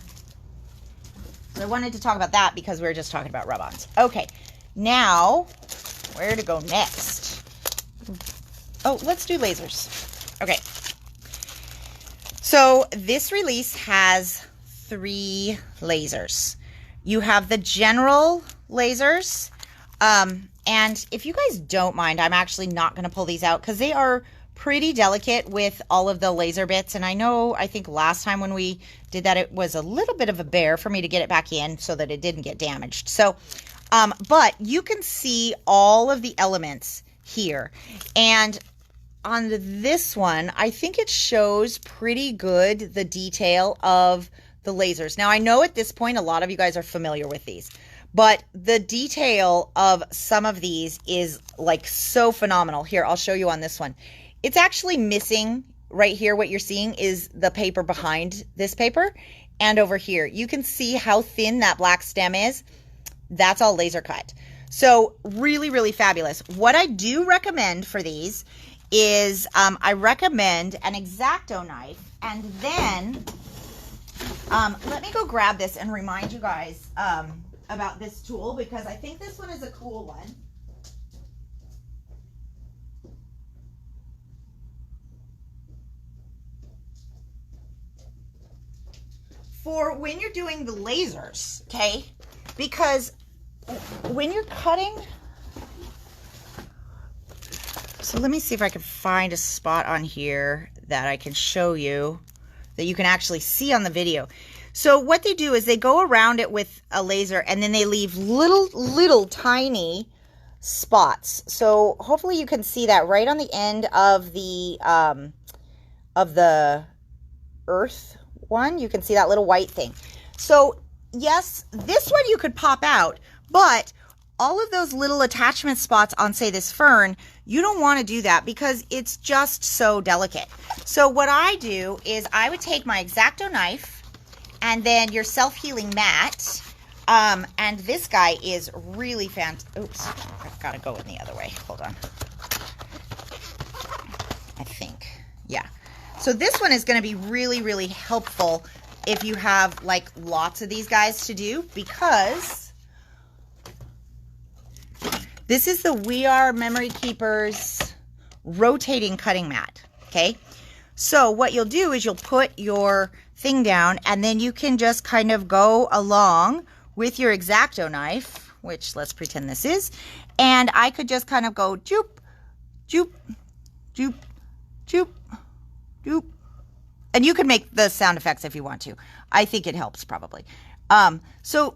So I wanted to talk about that because we were just talking about rub-ons. Okay. Now, where to go next? Oh, let's do lasers. Okay. So this release has 3 lasers. You have the general lasers. And if you guys don't mind, I'm actually not going to pull these out because they are pretty delicate with all of the laser bits. And I think last time when we did that, it was a little bit of a bear for me to get it back in so that it didn't get damaged. So, but you can see all of the elements here. And on this one, I think it shows pretty good the detail of the lasers. Now, I know at this point, a lot of you guys are familiar with these, but the detail of some of these is like so phenomenal. Here, I'll show you on this one. It's actually missing right here. What you're seeing is the paper behind this paper. And over here, you can see how thin that black stem is. That's all laser cut. So really, really fabulous. What I do recommend for these is I recommend an X-Acto knife. And then let me go grab this and remind you guys about this tool, because I think this one is a cool one. For when you're doing the lasers, okay? Because when you're cutting, so let me see if I can find a spot on here that I can show you that you can actually see on the video. So what they do is they go around it with a laser, and then they leave little tiny spots. So hopefully you can see that right on the end of the earth one. You can see that little white thing. So yes, this one you could pop out, but all of those little attachment spots on, say, this fern, you don't want to do that because it's just so delicate. So what I do is I would take my X-Acto knife and then your self-healing mat. And this guy is really fantastic. Oops, I've got to go in the other way. Hold on. I think, yeah. So this one is going to be really, really helpful if you have like lots of these guys to do, because this is the We Are Memory Keepers rotating cutting mat, okay? So what you'll do is you'll put your thing down, and then you can just kind of go along with your X-Acto knife, which let's pretend this is, and I could just kind of go joop, joop, joop, joop, joop. And you can make the sound effects if you want to. I think it helps probably. So,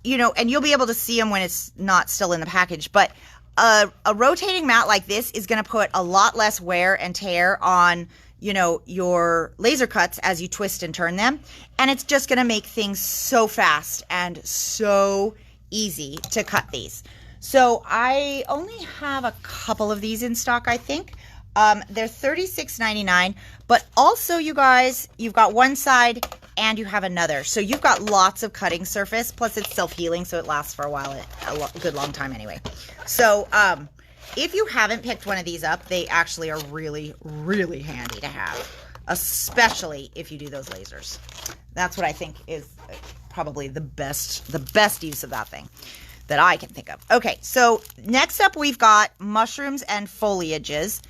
you know, and you'll be able to see them when it's not still in the package. But a rotating mat like this is going to put a lot less wear and tear on, you know, your laser cuts as you twist and turn them. And it's just going to make things so fast and so easy to cut these. So I only have a couple of these in stock, I think. They're $36.99, but also, you guys, you've got one side and you have another. So you've got lots of cutting surface, plus it's self-healing, so it lasts for a while, a good long time anyway. So if you haven't picked one of these up, they actually are really, really handy to have, especially if you do those lasers. That's what I think is probably the best use of that thing that I can think of. Okay, so next up we've got mushrooms and foliages.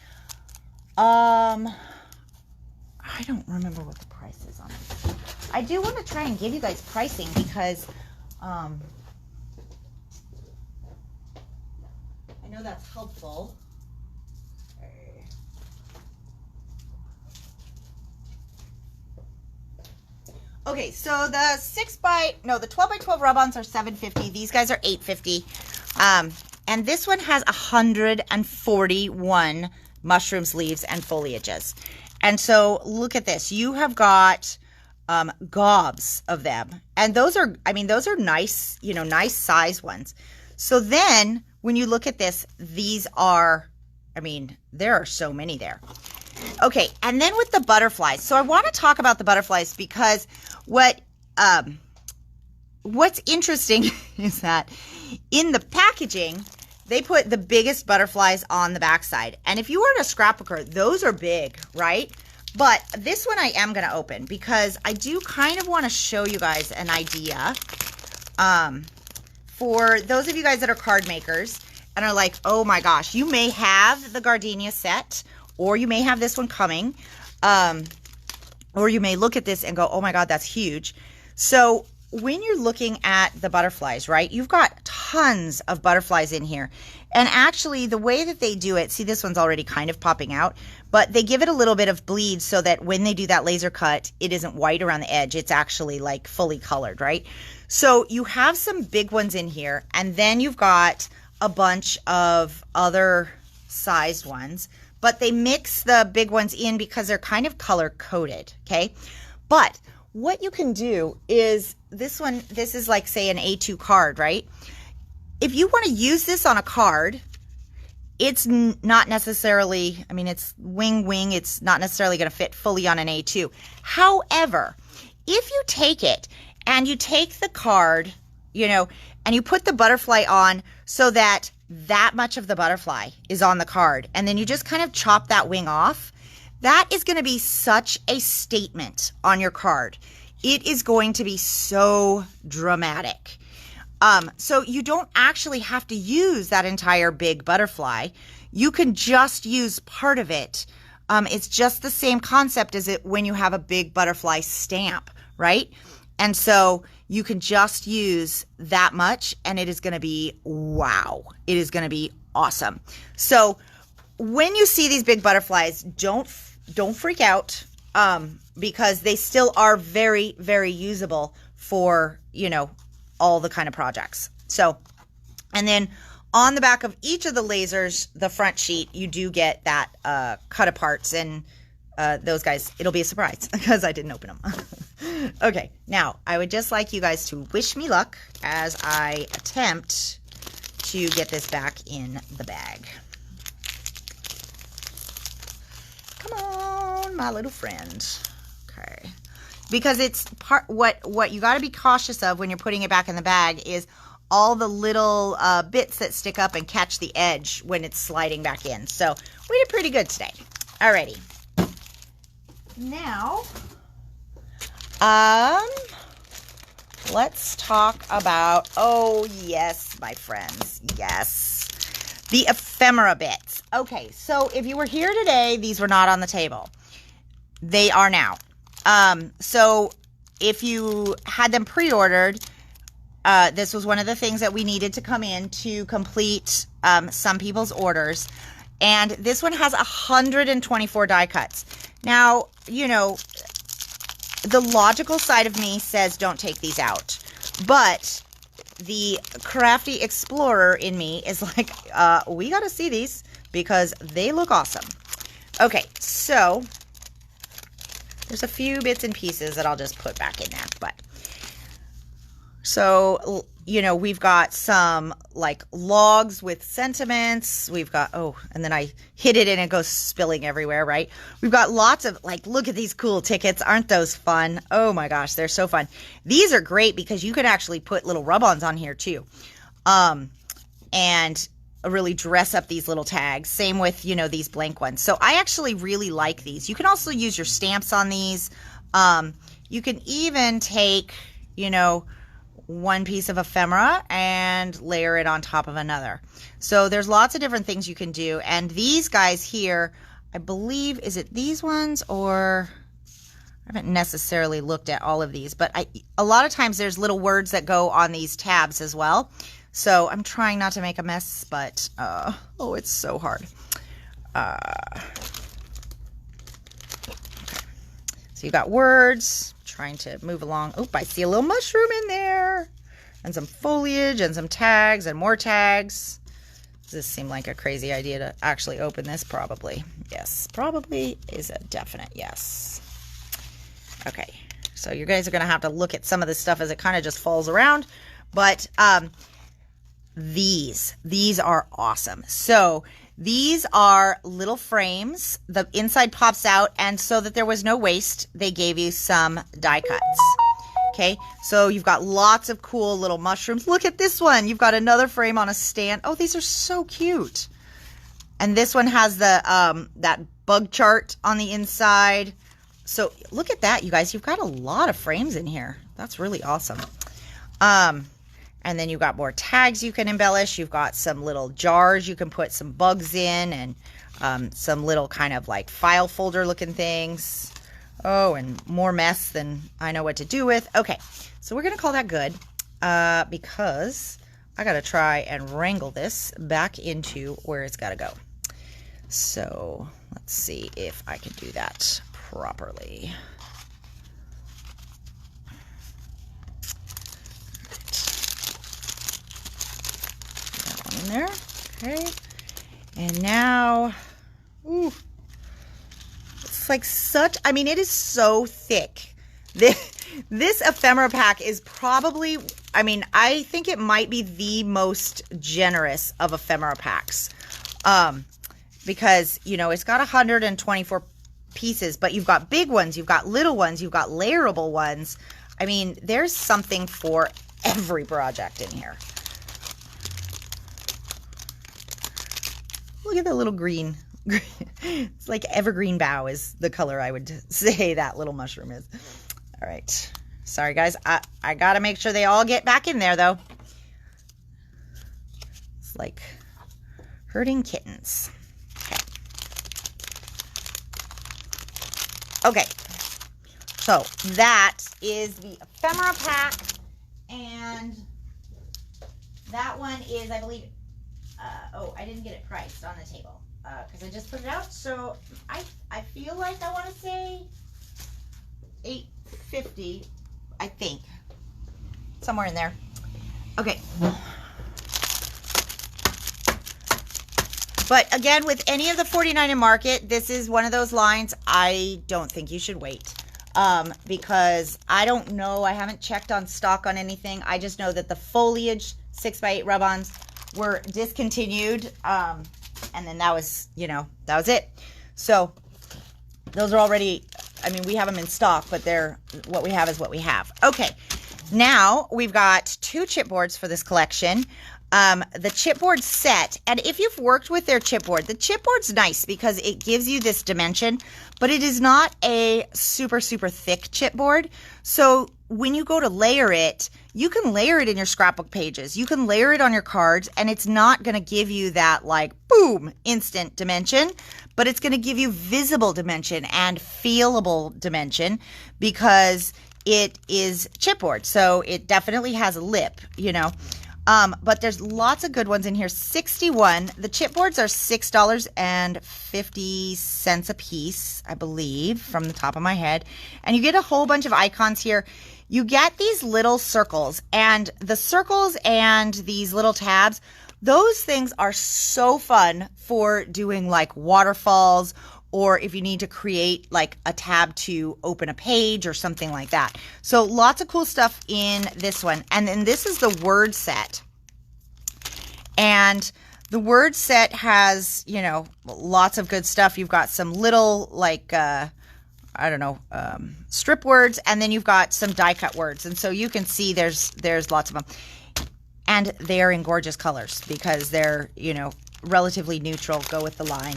I don't remember what the price is on it. I do want to try and give you guys pricing because I know that's helpful. Okay, so the 12 by 12 rub-ons are $7.50. These guys are $8.50. And this one has 141 mushrooms, leaves, and foliages. And so look at this. You have got gobs of them. And those are, I mean, those are nice, you know, nice size ones. So then when you look at this, these are, I mean, there are so many there. Okay, and then with the butterflies. So I want to talk about the butterflies because what's interesting is that in the packaging, they put the biggest butterflies on the backside. And if you were a scrapbooker, those are big, right? But this one I am going to open because I do kind of want to show you guys an idea. For those of you guys that are card makers and are like, oh my gosh, you may have the gardenia set, or you may have this one coming. Or you may look at this and go, oh my God, that's huge. So when you're looking at the butterflies, right, you've got tons of butterflies in here. And actually the way that they do it, see, this one's already kind of popping out, but they give it a little bit of bleed so that when they do that laser cut, it isn't white around the edge. It's actually like fully colored, right? So you have some big ones in here, and then you've got a bunch of other sized ones, but they mix the big ones in because they're kind of color coded, okay? But what you can do is this one, this is like, say, an A2 card, right? If you want to use this on a card, it's not necessarily, I mean, it's wing, it's not necessarily going to fit fully on an A2. However, if you take it and you take the card, you know, and you put the butterfly on so that much of the butterfly is on the card, and then you just kind of chop that wing off, that is going to be such a statement on your card. It is going to be so dramatic. So you don't actually have to use that entire big butterfly. You can just use part of it. It's just the same concept as it when you have a big butterfly stamp, right? And so you can just use that much, and it is going to be wow. It is going to be awesome. So when you see these big butterflies, don't freak out, because they still are very, very usable for, you know, all the kind of projects. So, and then on the back of each of the lasers, the front sheet, you do get that cut aparts, and those guys, it'll be a surprise because I didn't open them. Okay, now I would just like you guys to wish me luck as I attempt to get this back in the bag. Come on, my little friend. Okay. Because it's what you got to be cautious of when you're putting it back in the bag is all the little bits that stick up and catch the edge when it's sliding back in. So we did pretty good today. Alrighty. Now, let's talk about, oh yes, my friends, yes, the ephemera bits. Okay, so if you were here today, these were not on the table. They are now. So if you had them pre-ordered, this was one of the things that we needed to come in to complete some people's orders. And this one has 124 die cuts. Now, you know, the logical side of me says don't take these out. But the crafty explorer in me is like, we got to see these because they look awesome. Okay, so there's a few bits and pieces that I'll just put back in there, but so, you know, we've got some like logs with sentiments. We've got, oh, and then I hit it and it goes spilling everywhere, right? We've got lots of like, look at these cool tickets. Aren't those fun? Oh my gosh, they're so fun. These are great because you could actually put little rub-ons on here too. And really dress up these little tags. Same with, you know, these blank ones. So I actually really like these. You can also use your stamps on these. You can even take, you know, one piece of ephemera and layer it on top of another. So there's lots of different things you can do. And these guys here, I believe, is it these ones, or I haven't necessarily looked at all of these, but a lot of times there's little words that go on these tabs as well. So I'm trying not to make a mess, but, oh, it's so hard. Okay. So you've got words, trying to move along. Oh, I see a little mushroom in there, and some foliage, and some tags, and more tags. Does this seem like a crazy idea to actually open this? Probably. Yes, probably is a definite yes. Okay, so you guys are going to have to look at some of this stuff as it kind of just falls around, but, these are awesome. So these are little frames. The inside pops out, and so that there was no waste, they gave you some die cuts. Okay, so you've got lots of cool little mushrooms. Look at this one. You've got another frame on a stand. Oh, these are so cute. And this one has the that bug chart on the inside. So look at that, you guys. You've got a lot of frames in here. That's really awesome. And then you've got more tags you can embellish. You've got some little jars you can put some bugs in, and some little kind of like file folder looking things. Oh, and more mess than I know what to do with. Okay, so we're going to call that good because I got to try and wrangle this back into where it's got to go. So let's see if I can do that properly. In there, okay, And now, ooh, it's like such, I mean, it is so thick. This ephemera pack is probably, I mean, I think it might be the most generous of ephemera packs. Because, you know, it's got 124 pieces, but you've got big ones, you've got little ones, you've got layerable ones. I mean, there's something for every project in here. Look at the little green. It's like evergreen bough is the color I would say that little mushroom is. All right. Sorry, guys. I got to make sure they all get back in there, though. It's like herding kittens. Okay. So that is the ephemera pack. And that one is, I believe, oh, I didn't get it priced on the table because I just put it out. So I feel like I want to say $8.50, I think, somewhere in there. Okay. But again, with any of the 49 in Market, this is one of those lines I don't think you should wait. Because I don't know, I haven't checked on stock on anything. I just know that the foliage 6x8 rub-ons were discontinued. And then that was, you know, that was it. So those are already, I mean, we have them in stock, but they're, what we have is what we have. Okay. Now we've got 2 chipboards for this collection. The chipboard set, and if you've worked with their chipboard, the chipboard's nice because it gives you this dimension, but it is not a super, super thick chipboard. So when you go to layer it, you can layer it in your scrapbook pages. You can layer it on your cards, and it's not going to give you that like, boom, instant dimension, but it's going to give you visible dimension and feelable dimension because it is chipboard. So it definitely has a lip, you know. But there's lots of good ones in here. 61. The chipboards are $6.50 a piece, I believe, from the top of my head. And you get a whole bunch of icons here. You get these little circles, and the circles and these little tabs, those things are so fun for doing like waterfalls, or if you need to create like a tab to open a page or something like that. So lots of cool stuff in this one. And then this is the word set. And the word set has, you know, lots of good stuff. You've got some little like, I don't know, strip words, and then you've got some die cut words. And so you can see there's lots of them. And they're in gorgeous colors because they're, you know, relatively neutral, go with the line.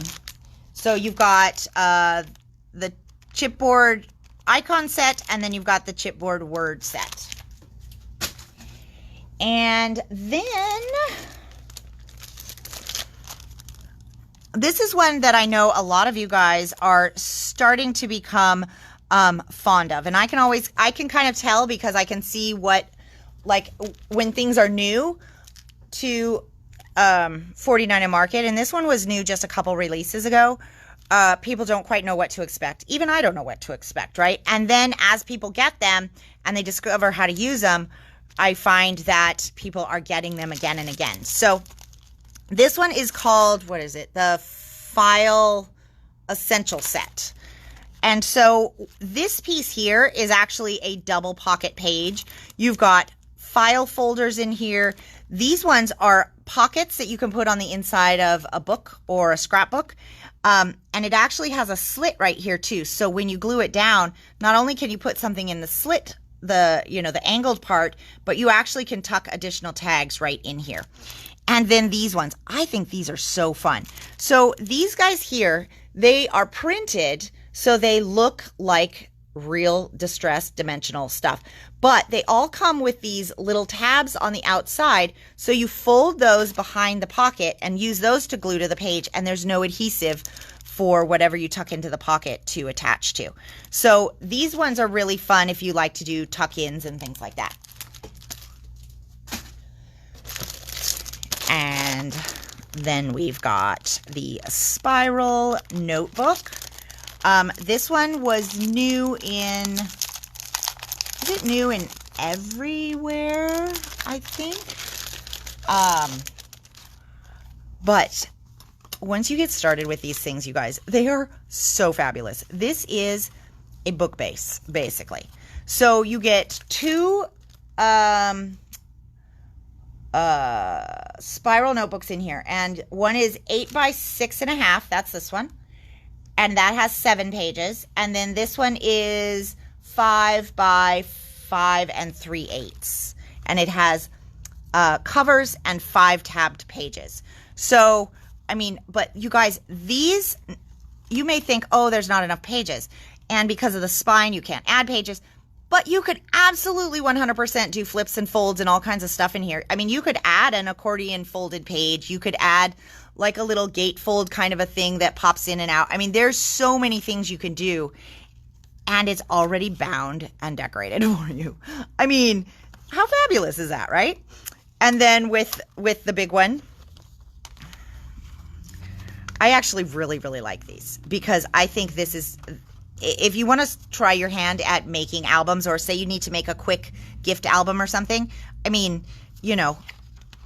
So you've got the chipboard icon set, and then you've got the chipboard word set. And then this is one that I know a lot of you guys are starting to become fond of. And I can kind of tell because I can see what, like, when things are new to 49 in Market, and this one was new just a couple releases ago. People don't quite know what to expect. Even I don't know what to expect, right? And then as people get them and they discover how to use them, I find that people are getting them again and again. So this one is called, what is it? The File Essential Set. And so this piece here is actually a double pocket page. You've got file folders in here. These ones are pockets that you can put on the inside of a book or a scrapbook. And it actually has a slit right here too. So when you glue it down, not only can you put something in the slit, the angled part, but you actually can tuck additional tags right in here. And then these ones, I think these are so fun. So these guys here, they are printed so they look like real distressed dimensional stuff, but they all come with these little tabs on the outside. So you fold those behind the pocket and use those to glue to the page, and there's no adhesive for whatever you tuck into the pocket to attach to. So these ones are really fun if you like to do tuck-ins and things like that. And then we've got the Spiral Notebook. This one was new in, is it new in everywhere, I think? But once you get started with these things, you guys, they are so fabulous. This is a book base, basically. So you get two spiral notebooks in here, and one is 8 by 6.5. That's this one, and that has 7 pages. And then this one is 5 by 5 3/8, and it has covers and 5 tabbed pages. So, I mean, but you guys, these, you may think, oh, there's not enough pages, and because of the spine, you can't add pages. But you could absolutely 100% do flips and folds and all kinds of stuff in here. I mean, you could add an accordion folded page. You could add like a little gatefold kind of a thing that pops in and out. I mean, there's so many things you can do, and it's already bound and decorated for you. I mean, how fabulous is that, right? And then with the big one, I actually really, really like these, because I think this is, if you want to try your hand at making albums, or say you need to make a quick gift album or something, I mean, you know,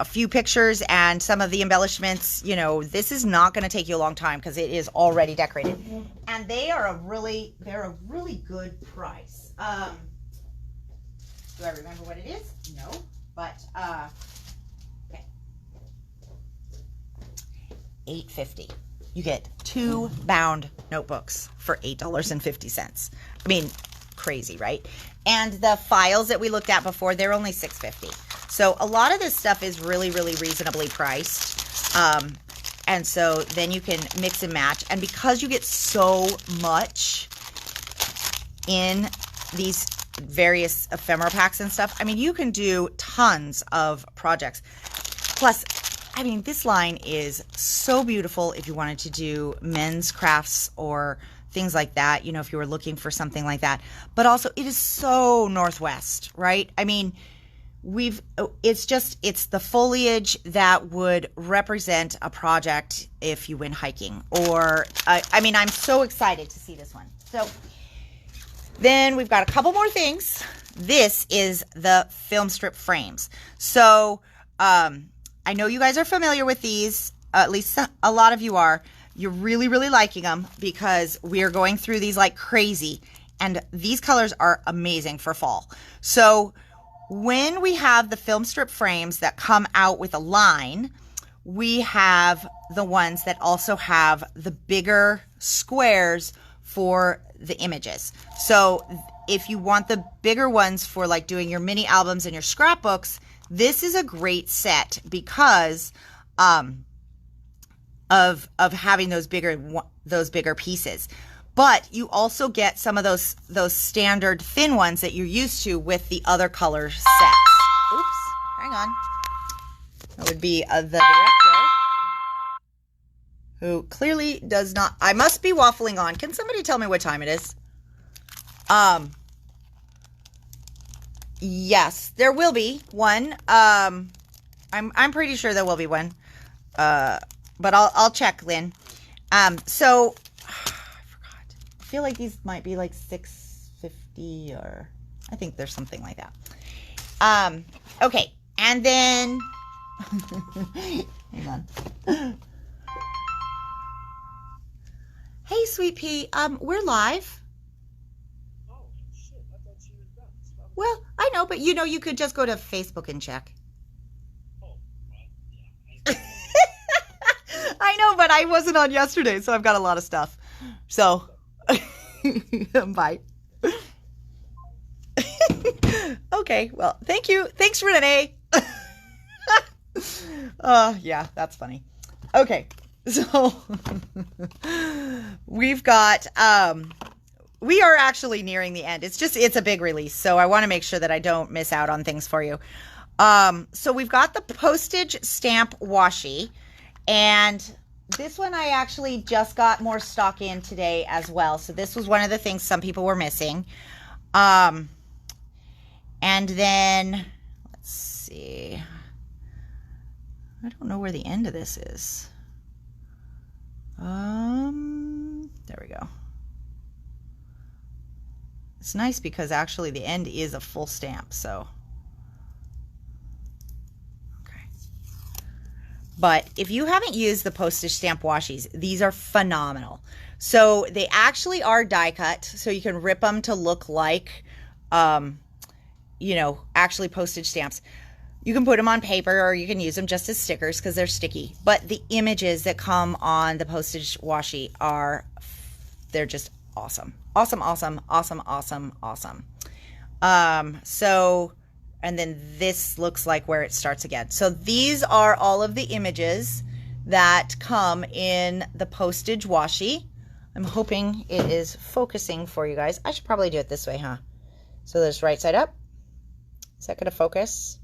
a few pictures and some of the embellishments, you know, this is not going to take you a long time because it is already decorated. And they're a really good price. Do I remember what it is? No, but okay. $8.50. You get 2 bound notebooks for $8.50. I mean, crazy, right? And the files that we looked at before, they're only $6.50. So a lot of this stuff is really, really reasonably priced. And so then you can mix and match. And because you get so much in these various ephemera packs and stuff, I mean, you can do tons of projects. Plus, I mean, this line is so beautiful if you wanted to do men's crafts or things like that, you know, if you were looking for something like that. But also, it is so Northwest, right? I mean, it's the foliage that would represent a project if you went hiking. Or, I mean, I'm so excited to see this one. So then we've got a couple more things. This is the film strip frames. So, I know you guys are familiar with these, at least a lot of you are. You're really, really liking them because we are going through these like crazy. And these colors are amazing for fall. So when we have the film strip frames that come out with a line, we have the ones that also have the bigger squares for the images. So if you want the bigger ones for like doing your mini albums and your scrapbooks, this is a great set because of having those bigger pieces. But you also get some of those standard thin ones that you're used to with the other color sets. Oops, hang on. That would be the director, who clearly does not. I must be waffling on. Can somebody tell me what time it is? Yes, there will be one. I'm pretty sure there will be one. But I'll check, Lynn. So I forgot. I feel like these might be like $6.50, or I think there's something like that. Okay, and then hang on. Hey, Sweet Pea. We're live. Well, I know, but you know, you could just go to Facebook and check. I know, but I wasn't on yesterday, so I've got a lot of stuff. So, bye. Okay, well, thank you. Thanks, Renee. Yeah, that's funny. Okay, so we've got, we are actually nearing the end. It's a big release, so I want to make sure that I don't miss out on things for you. So we've got the postage stamp washi, and this one I actually just got more stock in today as well. So this was one of the things some people were missing. And then, let's see. I don't know where the end of this is. There we go. It's nice because actually the end is a full stamp, so. Okay. But if you haven't used the postage stamp washies, these are phenomenal. So they actually are die cut, so you can rip them to look like, you know, actually postage stamps. You can put them on paper or you can use them just as stickers because they're sticky. But the images that come on the postage washi they're just awesome. Awesome, awesome, awesome, awesome, awesome. And then this looks like where it starts again. So these are all of the images that come in the postage washi. I'm hoping it is focusing for you guys. I should probably do it this way, huh? So there's right side up. Is that going to focus?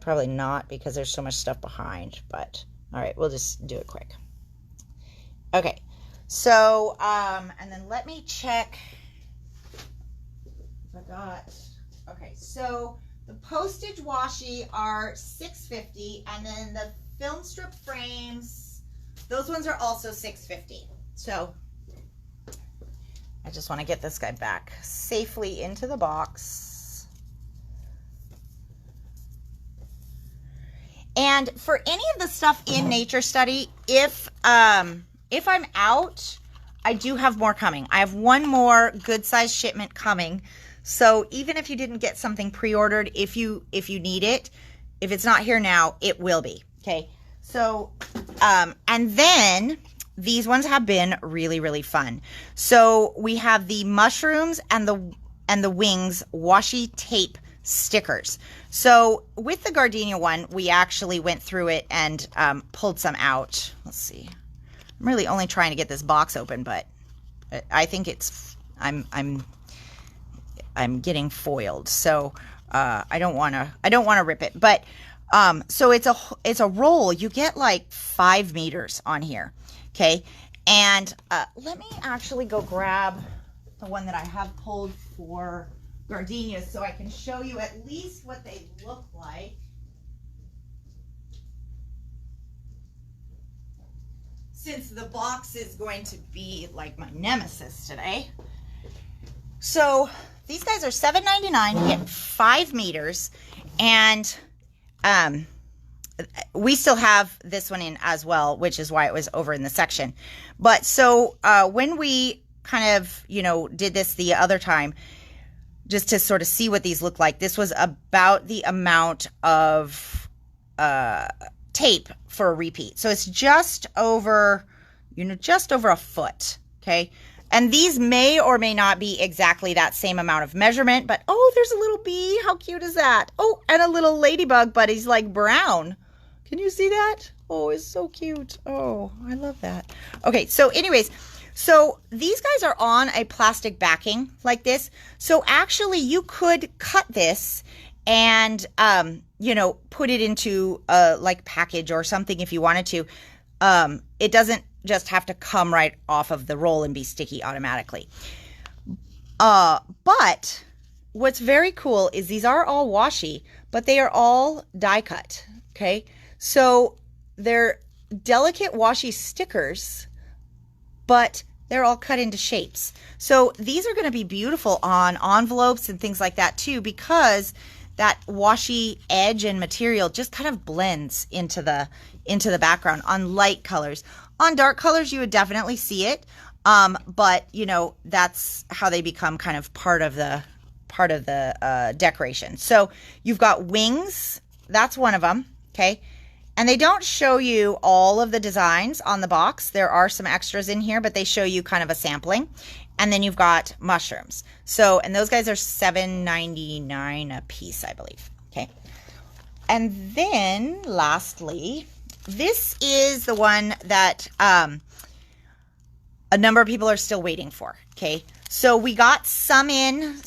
Probably not because there's so much stuff behind, but all right, we'll just do it quick. Okay, so, and then let me check. Okay, so the postage washi are $6.50, and then the film strip frames, those ones are also $6.50. So I just want to get this guy back safely into the box. And for any of the stuff in Nature Study, if I'm out, I do have more coming. I have one more good size shipment coming. So even if you didn't get something pre-ordered, if you need it, if it's not here now, it will be. Okay. So, and then these ones have been really, really fun. So we have the mushrooms and the wings washi tape stickers. So with the gardenia one, we actually went through it and pulled some out. Let's see. I'm really only trying to get this box open, but I think I'm getting foiled, so I don't want to rip it. But so it's a roll. You get like 5 meters on here, okay? And let me actually go grab the one that I have pulled for gardenias so I can show you at least what they look like. Since the box is going to be like my nemesis today. So these guys are $7.99. You get 5 meters, and we still have this one in as well, which is why it was over in the section. But so when we kind of, you know, did this the other time, just to sort of see what these look like, this was about the amount of tape for a repeat. So it's just over, you know, just over a foot, okay? And these may or may not be exactly that same amount of measurement, but oh, there's a little bee. How cute is that? Oh, and a little ladybug, but he's like brown. Can you see that? Oh, it's so cute. Oh, I love that. Okay, so anyways, so these guys are on a plastic backing like this. So actually you could cut this and, you know, put it into a like package or something if you wanted to. It doesn't just have to come right off of the roll and be sticky automatically. But what's very cool is these are all washi, but they are all die cut. Okay. So they're delicate washi stickers, but they're all cut into shapes. So these are going to be beautiful on envelopes and things like that too, because that washi edge and material just kind of blends into the background on light colors. On dark colors, you would definitely see it, but you know, that's how they become kind of part of the decoration. So you've got wings. That's one of them. Okay. And they don't show you all of the designs on the box. There are some extras in here, but they show you kind of a sampling. And then you've got mushrooms. So, and those guys are $7.99 a piece, I believe. Okay. And then lastly, this is the one that a number of people are still waiting for. Okay. So we got some in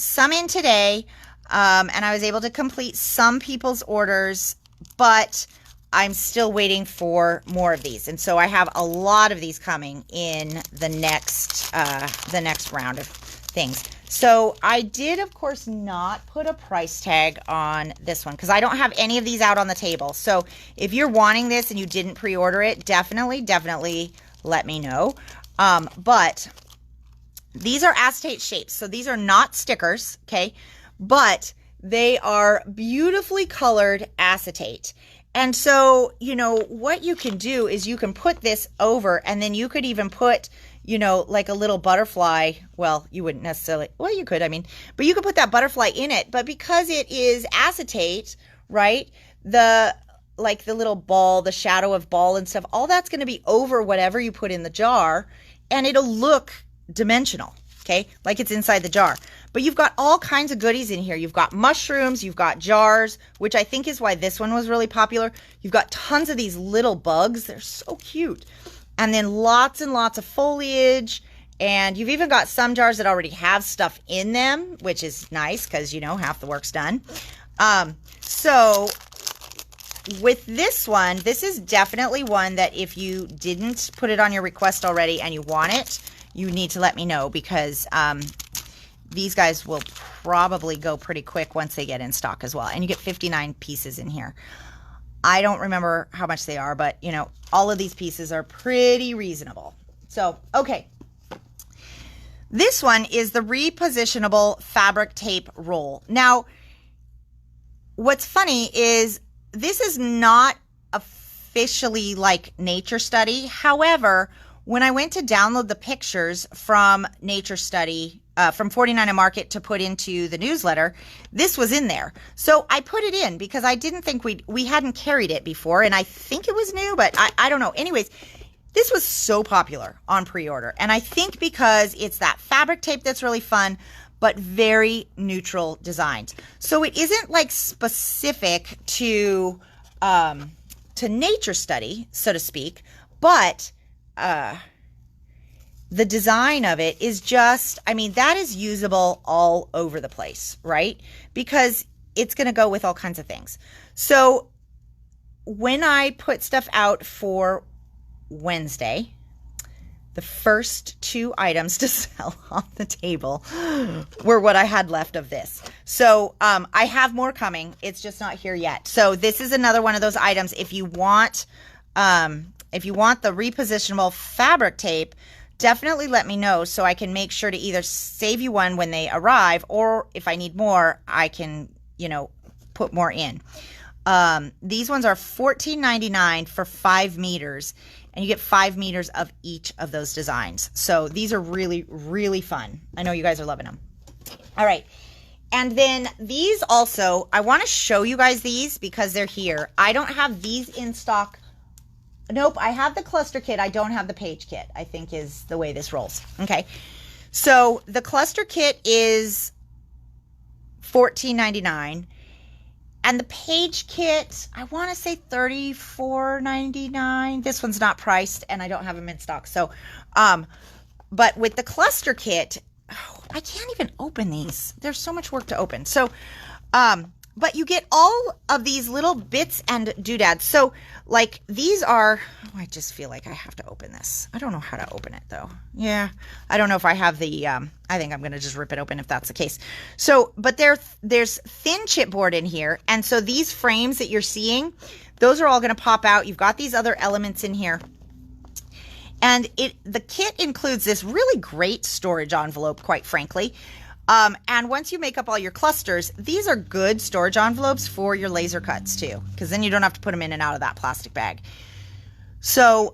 today. And I was able to complete some people's orders, but I'm still waiting for more of these. And so I have a lot of these coming in the next round of things. So I did, of course, not put a price tag on this one because I don't have any of these out on the table. So if you're wanting this and you didn't pre-order it, definitely let me know. But these are acetate shapes. So these are not stickers, okay? But they are beautifully colored acetate. And so, you know, what you can do is you can put this over, and then you could even put, you know, like a little butterfly. Well, you wouldn't necessarily, well, you could, I mean, but you could put that butterfly in it. But because it is acetate, right, like the little ball, the shadow of ball and stuff, all that's going to be over whatever you put in the jar, and it'll look dimensional, okay, like it's inside the jar. But you've got all kinds of goodies in here. You've got mushrooms, you've got jars, which I think is why this one was really popular. You've got tons of these little bugs. They're so cute. And then lots and lots of foliage. And you've even got some jars that already have stuff in them, which is nice because, you know, half the work's done. So with this one, this is definitely one that if you didn't put it on your request already and you want it, you need to let me know, because these guys will probably go pretty quick once they get in stock as well. And you get 59 pieces in here. I don't remember how much they are, but, you know, all of these pieces are pretty reasonable. So, okay. This one is the repositionable fabric tape roll. Now, what's funny is this is not officially like Nature Study. However, when I went to download the pictures from Nature Study, from 49 Market to put into the newsletter, this was in there. So I put it in because I didn't think we hadn't carried it before, and I think it was new, but I don't know. Anyways, this was so popular on pre-order, and I think because it's that fabric tape that's really fun, but very neutral designs. So it isn't like specific to Nature Study, so to speak, but the design of it is just, I mean, that is usable all over the place, right? Because it's going to go with all kinds of things. So when I put stuff out for Wednesday, the first 2 items to sell on the table were what I had left of this. So I have more coming. It's just not here yet. So this is another one of those items. If you want the repositionable fabric tape, definitely let me know so I can make sure to either save you one when they arrive, or if I need more, I can, you know, put more in. These ones are $14.99 for 5 meters, and you get 5 meters of each of those designs. So these are really, really fun. I know you guys are loving them. All right. And then these also, I want to show you guys these because they're here. I don't have these in stock. Nope, I have the cluster kit. I don't have the page kit, I think is the way this rolls. Okay. So the cluster kit is $14.99. And the page kit, I want to say $34.99. This one's not priced, and I don't have them in stock. So, but with the cluster kit, I can't even open these. There's so much work to open. So, but you get all of these little bits and doodads. So, like, these are, I just feel like I have to open this. I don't know how to open it, though. Yeah, I don't know if I have the, I think I'm going to just rip it open if that's the case. So, but there's thin chipboard in here. And so these frames that you're seeing, those are all going to pop out. You've got these other elements in here. And the kit includes this really great storage envelope, quite frankly. And once you make up all your clusters, these are good storage envelopes for your laser cuts too, because then you don't have to put them in and out of that plastic bag. So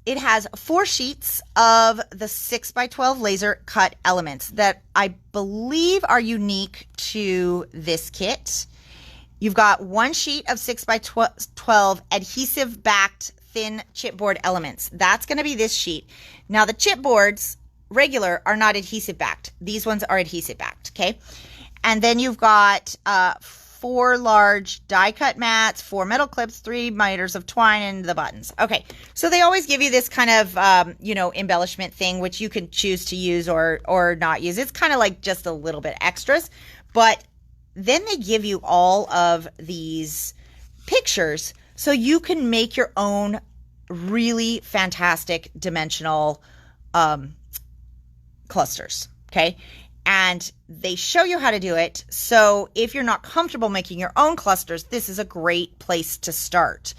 it has 4 sheets of the 6x12 laser cut elements that I believe are unique to this kit. You've got 1 sheet of 6x12 adhesive backed thin chipboard elements. That's going to be this sheet. Now the chipboards regular are not adhesive backed. These ones are adhesive backed, okay? And then you've got 4 large die cut mats, 4 metal clips, 3 miters of twine, and the buttons. Okay, so they always give you this kind of, embellishment thing, which you can choose to use or not use. It's kind of like just a little bit extras, but then they give you all of these pictures so you can make your own really fantastic dimensional clusters, okay? And they show you how to do it. So if you're not comfortable making your own clusters, this is a great place to start.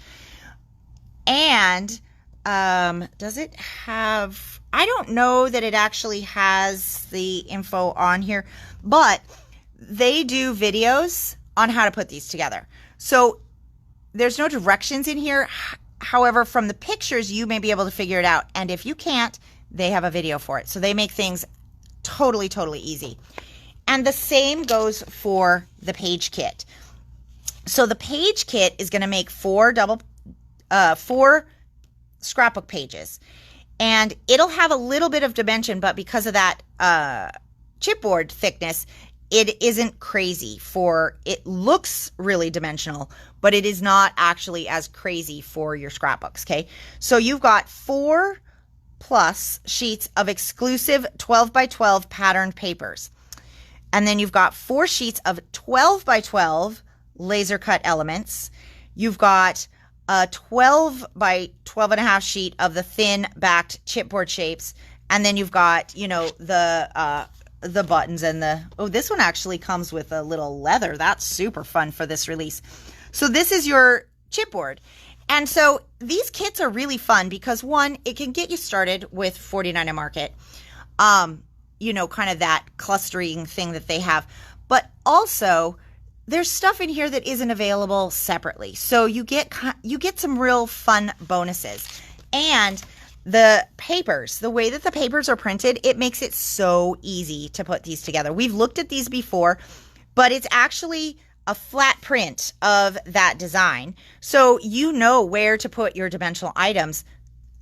And does it have, I don't know that it actually has the info on here, but they do videos on how to put these together. So there's no directions in here. However, from the pictures, you may be able to figure it out. And if you can't, they have a video for it. So they make things totally, totally easy. And the same goes for the page kit. So the page kit is going to make four scrapbook pages. And it'll have a little bit of dimension, but because of that chipboard thickness, it isn't crazy it looks really dimensional, but it is not actually as crazy for your scrapbooks, okay? So you've got 4+ sheets of exclusive 12 by 12 patterned papers. And then you've got 4 sheets of 12 by 12 laser cut elements. You've got a 12 by 12 and a half sheet of the thin backed chipboard shapes. And then you've got, you know, the buttons and this one actually comes with a little leather. That's super fun for this release. So this is your chipboard. And so these kits are really fun because, one, it can get you started with 49 Market, you know, kind of that clustering thing that they have. But also, there's stuff in here that isn't available separately. So you get some real fun bonuses. And the papers, the way that the papers are printed, it makes it so easy to put these together. We've looked at these before, but it's actually a flat print of that design. So you know where to put your dimensional items.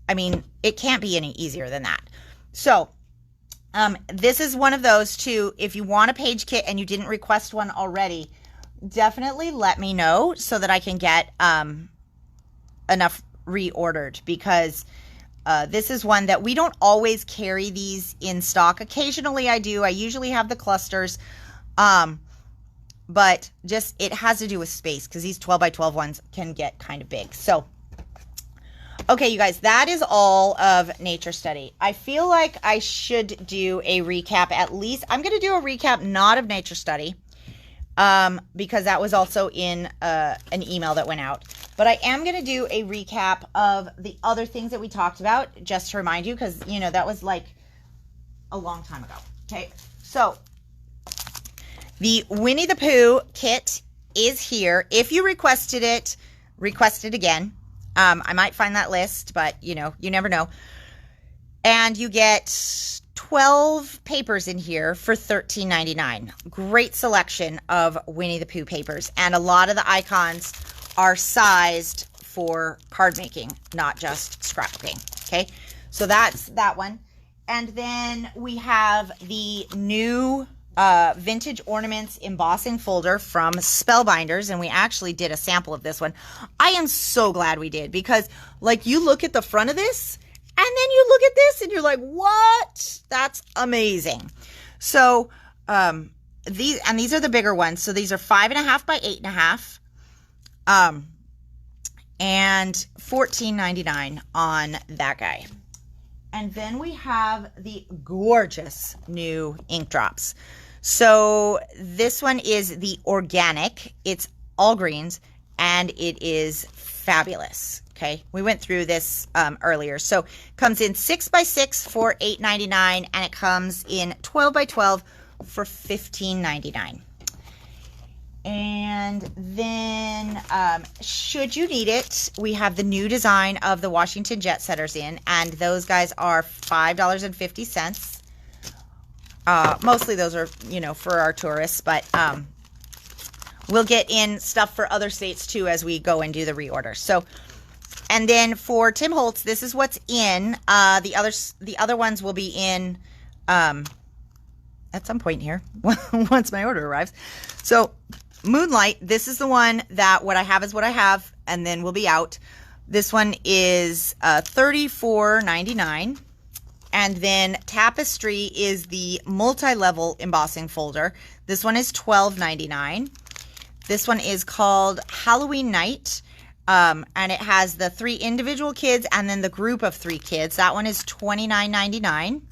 I mean, it can't be any easier than that. So this is one of those too. If you want a page kit and you didn't request one already, definitely let me know so that I can get enough reordered, because this is one that we don't always carry these in stock. Occasionally I do. I usually have the clusters. But just, it has to do with space because these 12 by 12 ones can get kind of big. So, okay, you guys, that is all of Nature Study. I feel like I should do a recap at least. I'm going to do a recap not of Nature Study because that was also in an email that went out. But I am going to do a recap of the other things that we talked about, just to remind you, because, you know, that was like a long time ago. Okay, so the Winnie the Pooh kit is here. If you requested it, request it again. I might find that list, but, you know, you never know. And you get 12 papers in here for $13.99. Great selection of Winnie the Pooh papers. And a lot of the icons are sized for card making, not just scrapbooking. Okay, so that's that one. And then we have the new vintage ornaments embossing folder from Spellbinders, and we actually did a sample of this one. I am so glad we did, because like you look at the front of this and then you look at this and you're like, what? That's amazing. So these are the bigger ones. So these are 5.5 by 8.5 and $14.99 on that guy. And then we have the gorgeous new ink drops. So this one is the organic. It's all greens and it is fabulous. Okay, we went through this earlier. So it comes in 6 by 6 for $8.99 and it comes in 12 by 12 for $15.99. And then, should you need it, we have the new design of the Washington Jet Setters in, and those guys are $5.50. Mostly those are, you know, for our tourists, but we'll get in stuff for other states too as we go and do the reorder. So, and then for Tim Holtz, this is what's in. The other ones will be in at some point here once my order arrives. So Moonlight, this is the one that what I have is what I have, and then we'll be out. This one is $34.99. And then Tapestry is the multi-level embossing folder. This one is $12.99. This one is called Halloween Night, and it has the 3 individual kids and then the group of 3 kids. That one is $29.99.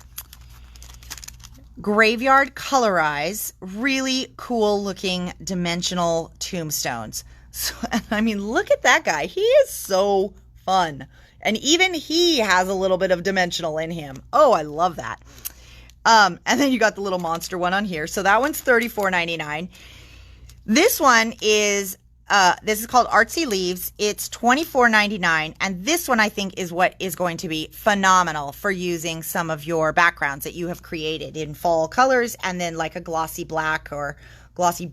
Graveyard Colorize, really cool looking dimensional tombstones. So, I mean, look at that guy. He is so fun. And even he has a little bit of dimensional in him. Oh, I love that. And then you got the little monster one on here. So that one's $34.99. This one is this is called Artsy Leaves. It's $24.99, and this one I think is what is going to be phenomenal for using some of your backgrounds that you have created in fall colors, and then like a glossy black or glossy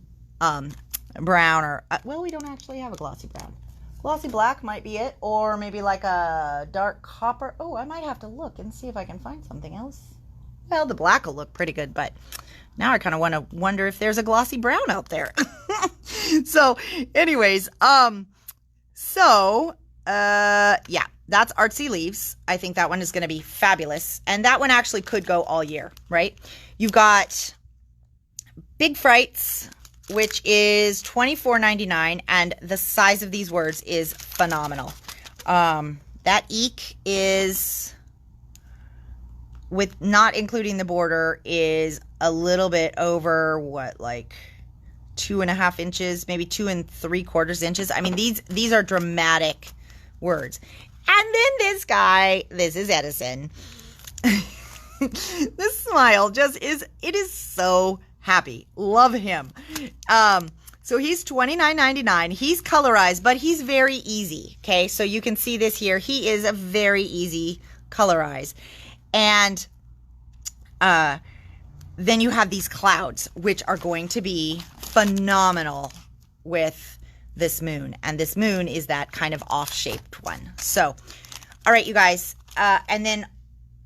brown, or well, we don't actually have a glossy brown. Glossy black might be it, or maybe like a dark copper. Oh, I might have to look and see if I can find something else. Well, the black will look pretty good, but now I kind of want to wonder if there's a glossy brown out there. So anyways, yeah, that's Artsy Leaves. I think that one is going to be fabulous. And that one actually could go all year, right? You've got Big Frights, which is $24.99, and the size of these words is phenomenal. That eek is, with not including the border, is a little bit over what, like 2.5 inches, maybe 2 3/4 inches. I mean, these are dramatic words. And then this guy, this is Edison. This smile just is, it is so happy. Love him. So he's $29.99. He's colorized, but he's very easy. Okay, so you can see this here. He is a very easy colorize. And then you have these clouds, which are going to be phenomenal with this moon. And this moon is that kind of off-shaped one. So, all right, you guys. And then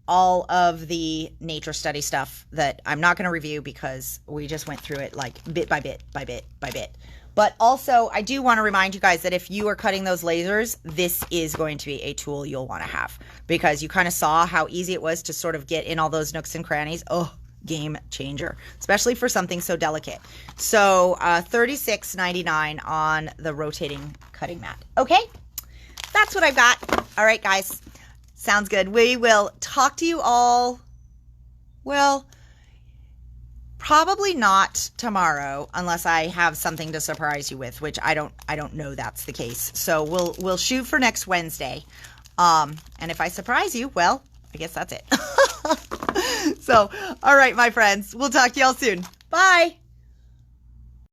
all of the nature study stuff that I'm not going to review because we just went through it like bit by bit by bit by bit. But also, I do want to remind you guys that if you are cutting those lasers, this is going to be a tool you'll want to have, because you kind of saw how easy it was to sort of get in all those nooks and crannies. Oh, game changer, especially for something so delicate. So $36.99 on the rotating cutting mat. Okay, that's what I've got. All right, guys. Sounds good. We will talk to you all, well, probably not tomorrow unless I have something to surprise you with, which I don't know that's the case. So we'll shoot for next Wednesday. And if I surprise you, well, I guess that's it. So, all right, my friends, we'll talk to y'all soon. Bye.